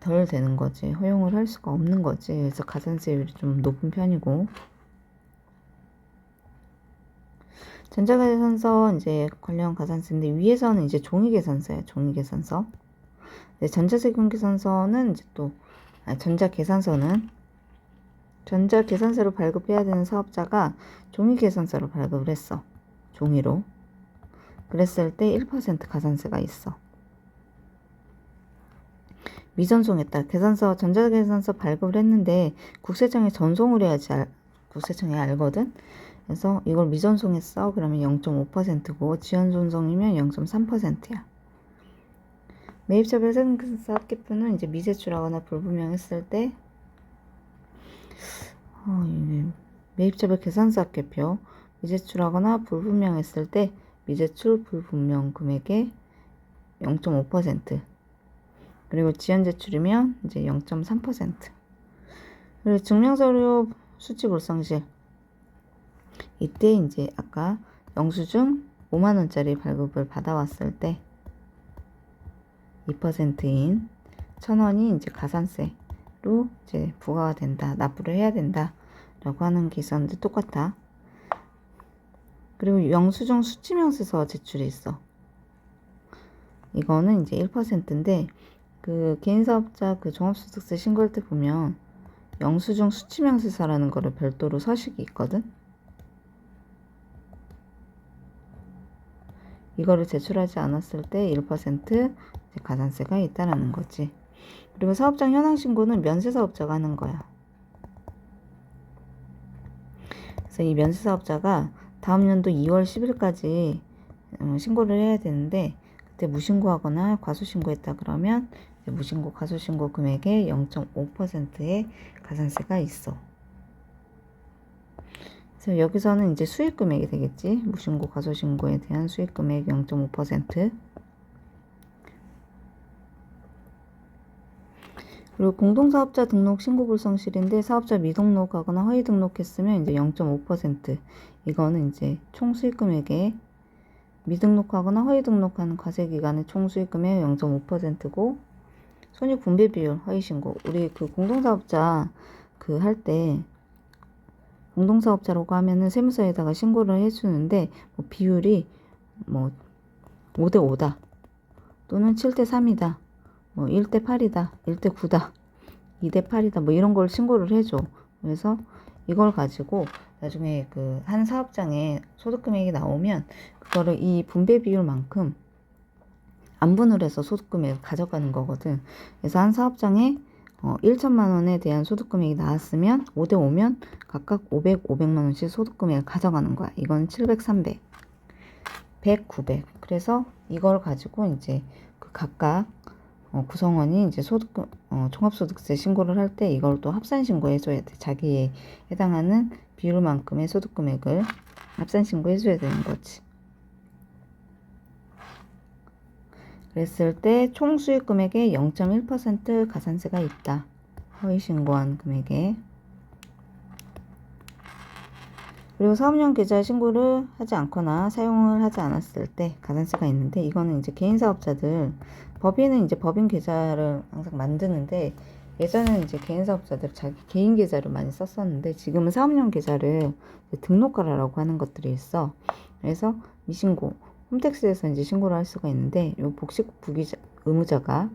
덜 되는 거지. 허용을 할 수가 없는 거지. 그래서 가산세율이 좀 높은 편이고. 전자계산서 이제 관련 가산세인데, 위에서는 이제 종이계산서야. 종이계산서. 전자세금계산서는 이제 또 전자계산서를 발급해야 되는 사업자가 종이계산서를 발급을 했어. 종이로. 그랬을 때 1% 가산세가 있어. 미전송했다. 전자계산서 발급을 했는데 국세청에 전송을 해야지 국세청에 알거든. 그래서 이걸 미전송했어. 그러면 0.5%고 지연전송이면 0.3%야. 매입차별 세금계산서 합계표는 이제 미제출하거나 불분명했을 때 매입차별 계산서 합계표 미제출하거나 불분명했을 때 미제출 불분명 금액의 0.5%, 그리고 지연제출이면 이제 0.3%. 그리고 증명서류 수치 불성실, 이때 이제 아까 영수증 5만 원짜리 발급을 받아왔을 때 2%인 1,000원이 이제 가산세로 이제 부과가 된다, 납부를 해야 된다라고 하는 게 있었는데 똑같아. 그리고 영수증 수치명세서 제출이 있어. 이거는 이제 1%인데 그 개인사업자 그 종합소득세 신고할 때 보면 영수증 수치명세서라는 거를 별도로 서식이 있거든. 이거를 제출하지 않았을 때 1% 가산세가 있다라는 거지. 그리고 사업장 현황 신고는 면세사업자가 하는 거야. 그래서 이 면세사업자가 다음 연도 2월 10일까지 신고를 해야 되는데, 그때 무신고하거나 과소신고했다 그러면 무신고 과소신고 금액의 0.5%의 가산세가 있어. 그래서 여기서는 이제 수익금액이 되겠지. 무신고 과소신고에 대한 수익금액 0.5%. 그리고 공동사업자 등록 신고 불성실인데, 사업자 미등록하거나 허위 등록했으면 이제 0.5%. 이거는 이제 총 수익금액의 미등록하거나 허위 등록한 과세기간의 총 수익금액 0.5%고, 손익 분배 비율 허위 신고. 우리 그 공동사업자 그 할 때 공동사업자라고 하면은 세무서에다가 신고를 해주는데, 뭐 비율이 뭐 5대 5다 또는 7대 3이다, 뭐 1대 8이다, 1대 9다, 2대 8이다, 뭐 이런 걸 신고를 해줘. 그래서 이걸 가지고 나중에 그 한 사업장에 소득금액이 나오면 그거를 이 분배 비율만큼 안분을 해서 소득금액을 가져가는 거거든. 그래서 한 사업장에 1천만 원에 대한 소득금액이 나왔으면 5대 5면 각각 500만 원씩 소득금액을 가져가는 거야. 이건 700, 300, 100, 900. 그래서 이걸 가지고 이제 그 각각 구성원이 이제 종합소득세 신고를 할 때 이걸 또 합산신고해줘야 돼. 자기에 해당하는 비율만큼의 소득금액을 합산신고해줘야 되는 거지. 그랬을 때 총 수익금액의 0.1% 가산세가 있다. 허위 신고한 금액에. 그리고 사업용 계좌 신고를 하지 않거나 사용을 하지 않았을 때 가산세가 있는데, 이거는 이제 개인 사업자들, 법인은 이제 법인 계좌를 항상 만드는데, 예전에는 이제 개인 사업자들 자기 개인 계좌를 많이 썼었는데, 지금은 사업용 계좌를 등록하라고 하는 것들이 있어. 그래서 미신고, 홈택스에서 이제 신고를 할 수가 있는데, 요 복식 부기자 의무자가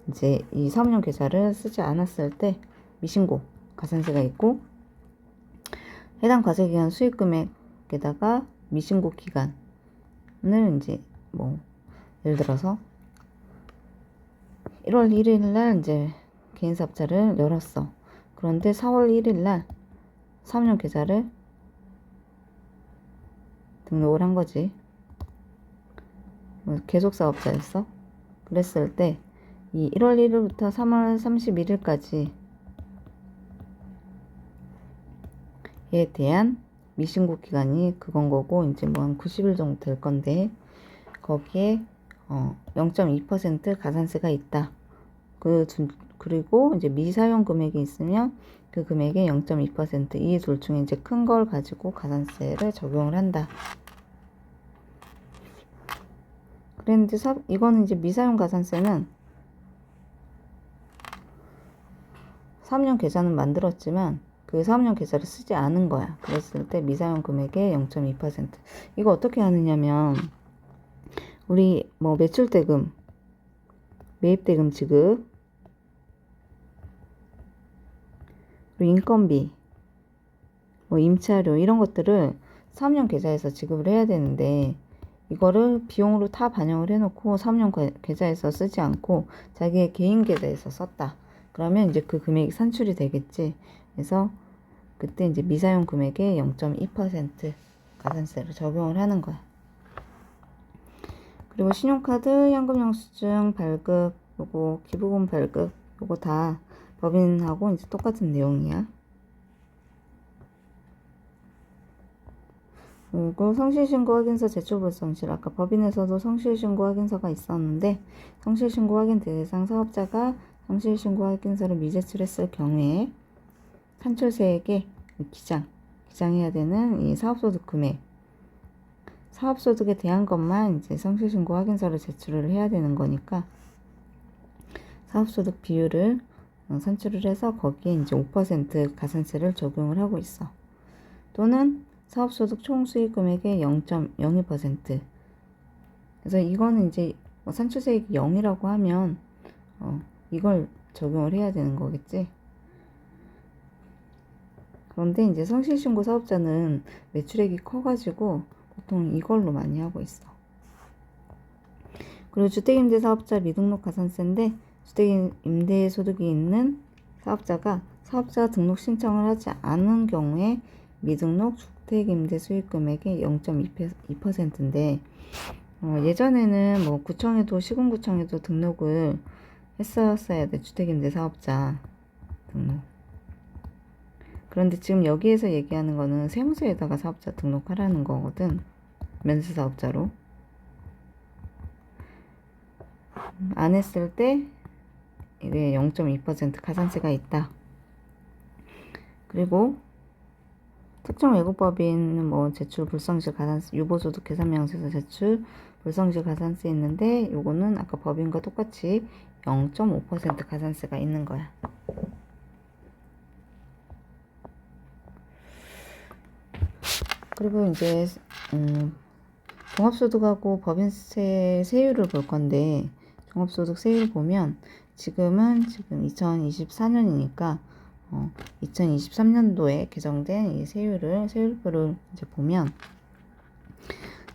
이제 이 사업용 계좌를 쓰지 않았을 때 미신고 가산세가 있고, 해당 과세기간 수익금액에다가 미신고 기간을 이제 뭐 예를 들어서 1월 1일 날 이제 개인 사업자를 열었어. 그런데 4월 1일 날 사업용 계좌를 등록을 한 거지. 계속 사업자였어. 그랬을 때 이 1월 1일부터 3월 31일까지 에 대한 미신고 기간이 그건 거고, 이제 뭐 한 90일 정도 될 건데, 거기에 0.2% 가산세가 있다. 그리고 이제 미사용 금액이 있으면 그 금액의 0.2%, 이 둘 중에 이제 큰 걸 가지고 가산세를 적용을 한다. 그랬는데 이거는 이제 미사용 가산세는 3년 계좌는 만들었지만 그 사업용 계좌를 쓰지 않은 거야. 그랬을 때 미사용 금액의 0.2%. 이거 어떻게 하느냐면, 우리 뭐 매출대금, 매입대금 지급, 그리고 인건비, 뭐 임차료 이런 것들을 사업용 계좌에서 지급을 해야 되는데, 이거를 비용으로 다 반영을 해놓고 사업용 계좌에서 쓰지 않고 자기의 개인 계좌에서 썼다. 그러면 이제 그 금액이 산출이 되겠지. 그래서 그때 이제 미사용 금액의 0.2% 가산세를 적용을 하는 거야. 그리고 신용카드, 현금영수증 발급, 요거 기부금 발급, 요거 다 법인하고 이제 똑같은 내용이야. 그리고 성실신고 확인서 제출 불성실, 아까 법인에서도 성실신고 확인서가 있었는데, 성실신고 확인 대상 사업자가 성실신고 확인서를 미제출했을 경우에 산출세액의 기장해야 되는 이 사업소득 금액, 사업소득에 대한 것만 이제 성실신고 확인서를 제출을 해야 되는 거니까, 사업소득 비율을 산출을 해서 거기에 이제 5% 가산세를 적용을 하고 있어. 또는 사업소득 총수익 금액의 0.02%. 그래서 이거는 이제 산출세액이 0이라고 하면 이걸 적용을 해야 되는 거겠지. 그런데 이제 성실신고 사업자는 매출액이 커가지고 보통 이걸로 많이 하고 있어. 그리고 주택임대 사업자 미등록 가산세인데, 주택임대 소득이 있는 사업자가 사업자 등록 신청을 하지 않은 경우에 미등록 주택임대 수익금액의 0.2%인데, 예전에는 뭐 구청에도 시군구청에도 등록을 했었어야 돼. 주택임대 사업자 등록. 그런데 지금 여기에서 얘기하는 거는 세무서에다가 사업자 등록하라는 거거든. 면세사업자로. 안 했을 때 이게 0.2% 가산세가 있다. 그리고 특정 외국법인 뭐 제출 불성실 가산세, 유보소득 계산명세서 제출 불성실 가산세 있는데, 요거는 아까 법인과 똑같이 0.5% 가산세가 있는 거야. 그리고 이제 종합소득하고 법인세 세율을 볼 건데, 종합소득 세율 보면 지금 2024년이니까 2023년도에 개정된 이 세율표를 이제 보면,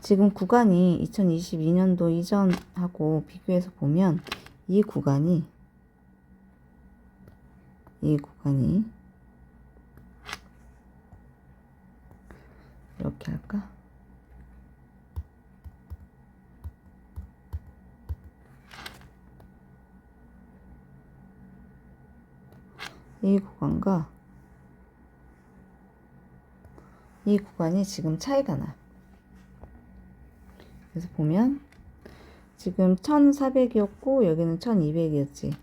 지금 구간이 2022년도 이전하고 비교해서 보면 이 구간이 이렇게 할까? 이 구간과 이 구간이 지금 차이가 나. 그래서 보면 지금 1400이었고 여기는 1200이었지.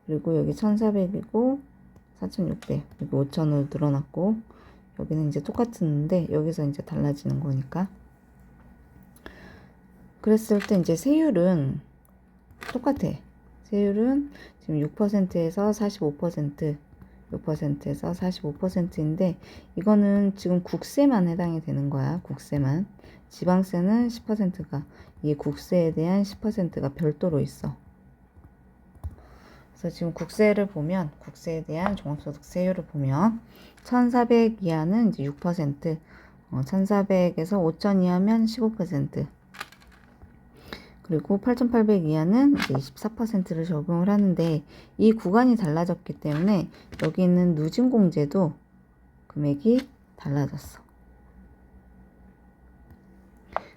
그리고 여기 1400이고 4600, 여기 5000으로 늘어났고, 여기는 이제 똑같은데 여기서 이제 달라지는 거니까. 그랬을 때 이제 세율은 똑같아. 세율은 지금 6%에서 45%, 6%에서 45%인데 이거는 지금 국세만 해당이 되는 거야. 국세만. 지방세는 10%가 이 국세에 대한 10%가 별도로 있어. 그래서 지금 국세를 보면 국세에 대한 종합소득세율을 보면 1,400 이하는 이제 6%, 1,400에서 5,000 이하면 15%, 그리고 8,800 이하는 이제 24%를 적용을 하는데 이 구간이 달라졌기 때문에 여기 있는 누진공제도 금액이 달라졌어.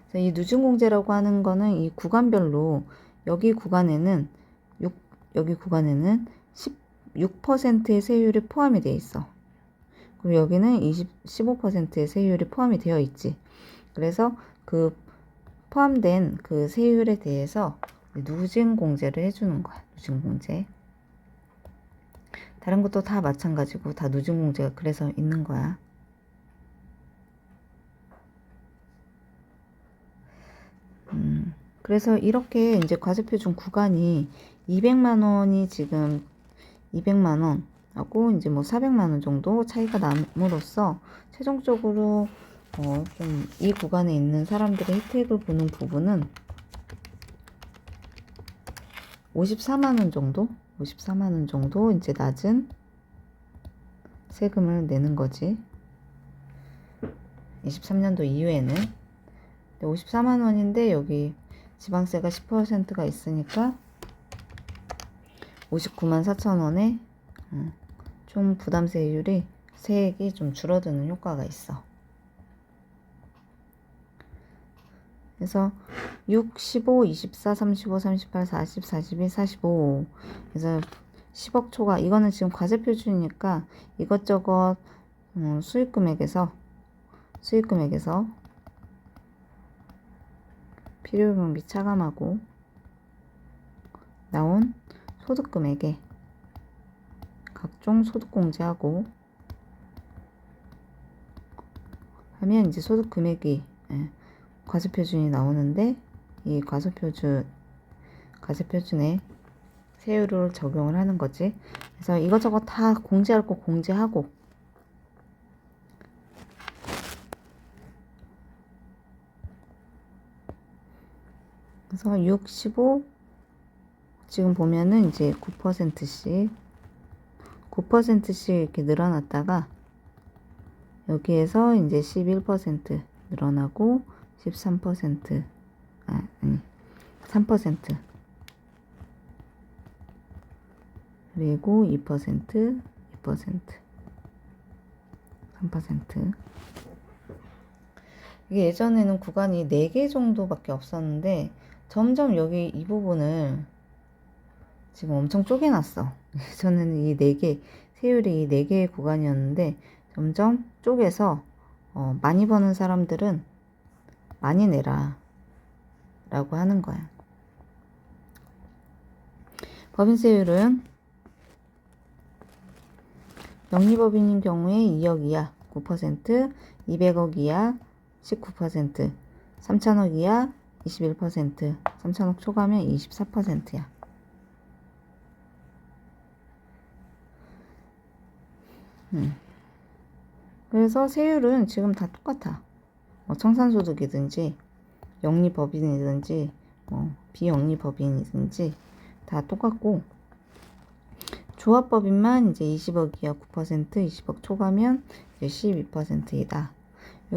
그래서 이 누진공제라고 하는 거는 이 구간별로 여기 구간에는 16%의 세율이 포함이 되어 있어. 그리고 여기는 15%의 세율이 포함이 되어 있지. 그래서 그 포함된 그 세율에 대해서 누진공제를 해주는 거야. 누진공제. 다른 것도 다 마찬가지고 다 누진공제가 그래서 있는 거야. 그래서 이렇게 이제 과세표준 구간이 200만 원이 지금 200만 원 하고 이제 뭐 400만 원 정도 차이가 남으로써 최종적으로 좀 이 구간에 있는 사람들의 혜택을 보는 부분은 54만 원 정도? 54만 원 정도 이제 낮은 세금을 내는 거지. 23년도 이후에는 54만 원인데 여기 지방세가 10%가 있으니까 59만 4천 원에 좀 부담세율이 세액이 좀 줄어드는 효과가 있어. 그래서 6, 15, 24, 35, 38, 40, 42, 45 그래서 10억 초과 이거는 지금 과세표준이니까 이것저것 수익금액에서 필요용 및 차감하고 나온 소득금액에 각종 소득공제하고 하면 이제 소득금액이 과세표준이 나오는데 이 과세표준에 세율을 적용을 하는 거지. 그래서 이것저것 다 공제할 거 공제하고 그래서 6, 15 지금 보면은 이제 9%씩 이렇게 늘어났다가 여기에서 이제 11% 늘어나고 13% 아니 3% 그리고 2% 3% 이게 예전에는 구간이 4개 정도밖에 없었는데 점점 여기 이 부분을 지금 엄청 쪼개놨어. 예전에는 이 4개 세율이 4개의 구간이었는데 점점 쪼개서 많이 버는 사람들은 많이 내라 라고 하는 거야. 법인세율은 영리법인인 경우에 2억 이하 9%, 200억 이하 19%, 3천억 이하 21%, 3천억 초과면 24%야. 그래서 세율은 지금 다 똑같아. 청산소득이든지 영리법인이든지 비영리법인이든지 다 똑같고 조합법인만 이제 20억 이하 9%, 20억 초과면 이제 12%이다.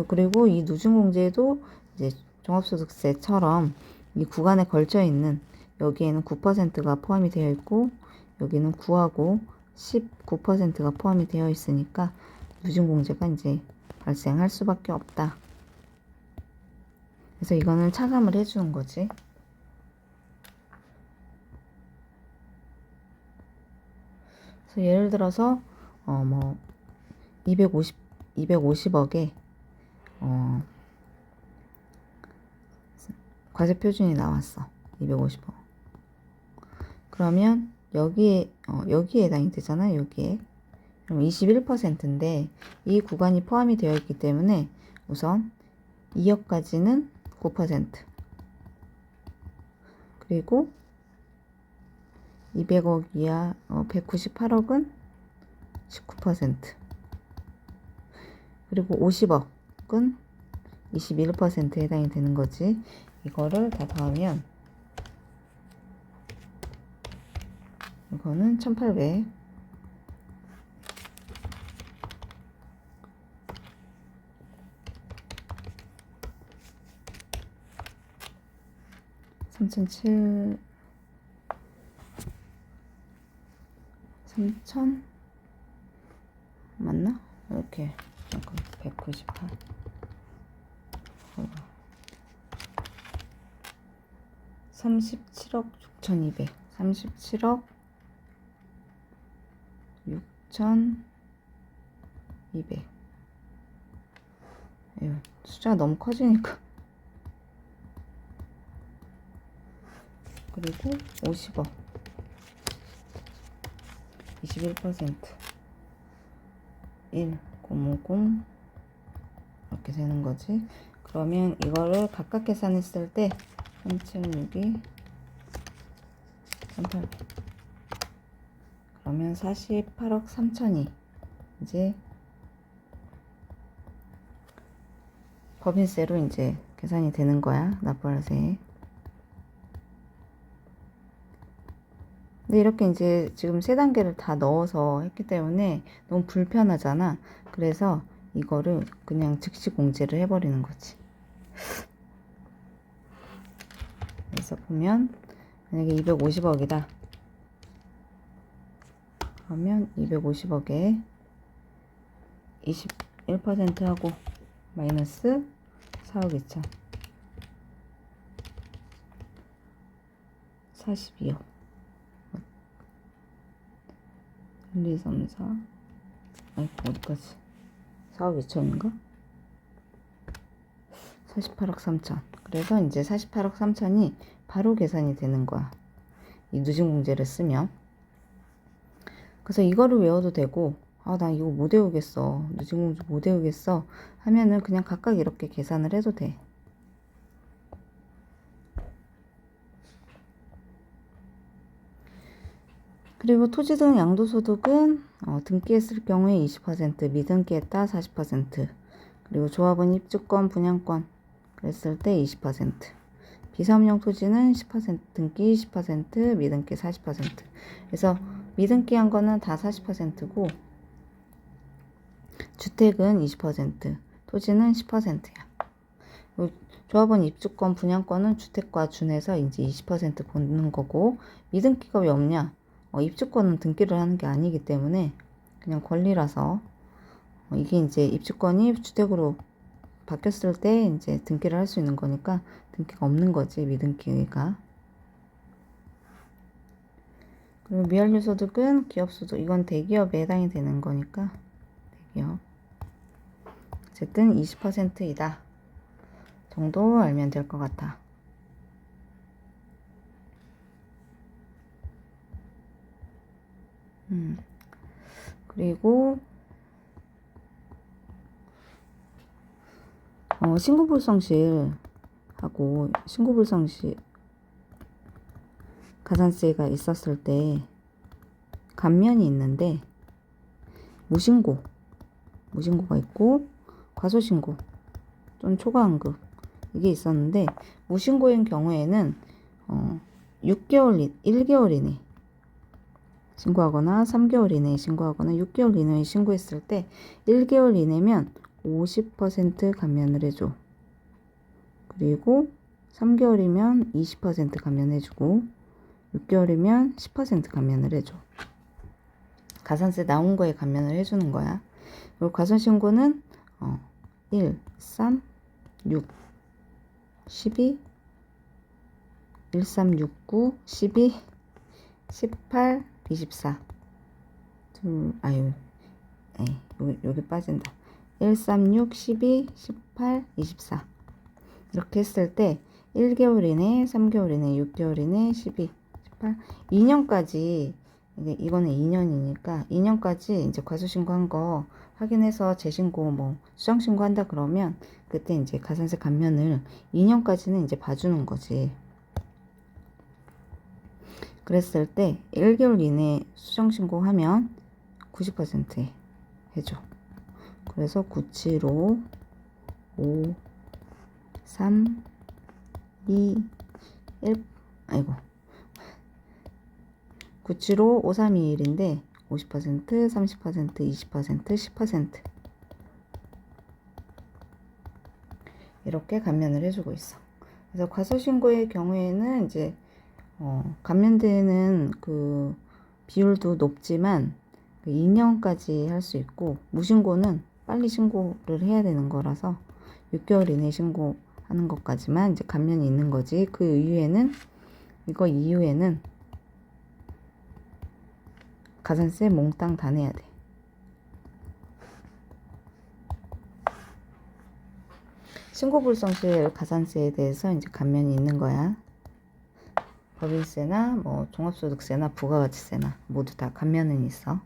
그리고 이 누진공제도 이제 종합소득세처럼 이 구간에 걸쳐 있는 여기에는 9%가 포함이 되어 있고 여기는 9하고 19%가 포함이 되어 있으니까 누진공제가 이제 발생할 수밖에 없다. 그래서 이거는 차감을 해주는 거지. 그래서 예를 들어서 250억에 과세 표준이 나왔어. 250억. 그러면 여기에 해당이 되잖아. 여기에 그럼 21%인데 이 구간이 포함이 되어 있기 때문에 우선 2억까지는 9%, 그리고 200억 이하 198억은 19%, 그리고 50억은 21%에 해당이 되는 거지. 이거를 다 더하면 이거는 1800, 3007, 3000 맞나? 이렇게 잠깐 198 37억 6200, 37억 6200. 에휴, 숫자가 너무 커지니까. 그리고 50억 21% 1050 이렇게 되는 거지. 그러면 이거를 각각 계산했을 때 376이 3800, 그러면 48억 3천이 이제 법인세로 이제 계산이 되는 거야, 납부할세. 근데 이렇게 이제 지금 세 단계를 다 넣어서 했기 때문에 너무 불편하잖아. 그래서 이거를 그냥 즉시 공제를 해버리는 거지. 그래서 보면 만약에 250억이다. 그러면 250억에 21% 하고 마이너스 4억 2천, 42억. 1, 2, 3, 4. 아이고, 어디까지? 4억 2천인가? 48억 3천. 그래서 이제 48억 3천이 바로 계산이 되는 거야. 이 누진공제를 쓰면. 그래서 이거를 외워도 되고, 아, 나 이거 못 외우겠어. 누진공제 못 외우겠어. 하면은 그냥 각각 이렇게 계산을 해도 돼. 그리고 토지 등 양도소득은 등기했을 경우에 20%, 미등기했다 40%, 그리고 조합원 입주권, 분양권 그랬을 때 20%, 비사업용 토지는 10%, 등기 10%, 미등기 40%. 그래서 미등기한 거는 다 40%고 주택은 20%, 토지는 10%야. 조합원 입주권, 분양권은 주택과 준해서 이제 20% 보는 거고, 미등기가 왜 없냐? 입주권은 등기를 하는 게 아니기 때문에 그냥 권리라서 이게 이제 입주권이 주택으로 바뀌었을 때 이제 등기를 할 수 있는 거니까 등기가 없는 거지, 미등기가. 그리고 미완료 소득은 기업 소득, 이건 대기업에 해당이 되는 거니까 대기업. 어쨌든 20%이다 정도 알면 될 것 같아. 그리고 신고불성실하고 신고불성실 가산세가 있었을 때 감면이 있는데 무신고가 있고 과소신고 또는 초과환급 이게 있었는데, 무신고인 경우에는 1개월 이내 신고하거나 3개월 이내에 신고하거나 6개월 이내에 신고했을 때 1개월 이내면 50% 감면을 해줘. 그리고 3개월이면 20% 감면해주고 6개월이면 10% 감면을 해줘. 가산세 나온 거에 감면을 해주는 거야. 그리고 과소신고는 1, 3, 6, 12, 1, 3, 6, 9, 12, 18, 24. 여기 빠진다. 1, 3, 6, 12, 18, 24. 이렇게 했을 때 1개월 이내, 3개월 이내, 6개월 이내, 12, 18, 2년까지 이거는 2년이니까 2년까지 이제 과소신고한 거 확인해서 재신고 뭐 수정신고 한다 그러면 그때 이제 가산세 감면을 2년까지는 이제 봐주는 거지. 그랬을 때 1개월 이내 수정신고하면 90% 해줘. 그래서 975 5 3 2 1 아이고 975 5321인데 50% 30% 20% 10% 이렇게 감면을 해주고 있어. 그래서 과소신고의 경우에는 이제 감면되는 그 비율도 높지만 2년까지 할 수 있고, 무신고는 빨리 신고를 해야 되는 거라서 6개월 이내 신고하는 것까지만 이제 감면이 있는 거지. 그 이후에는 이거 이후에는 가산세 몽땅 다 내야 돼. 신고불성실 가산세에 대해서 이제 감면이 있는 거야. 법인세나 뭐 종합소득세나 부가가치세나 모두 다 감면은 있어.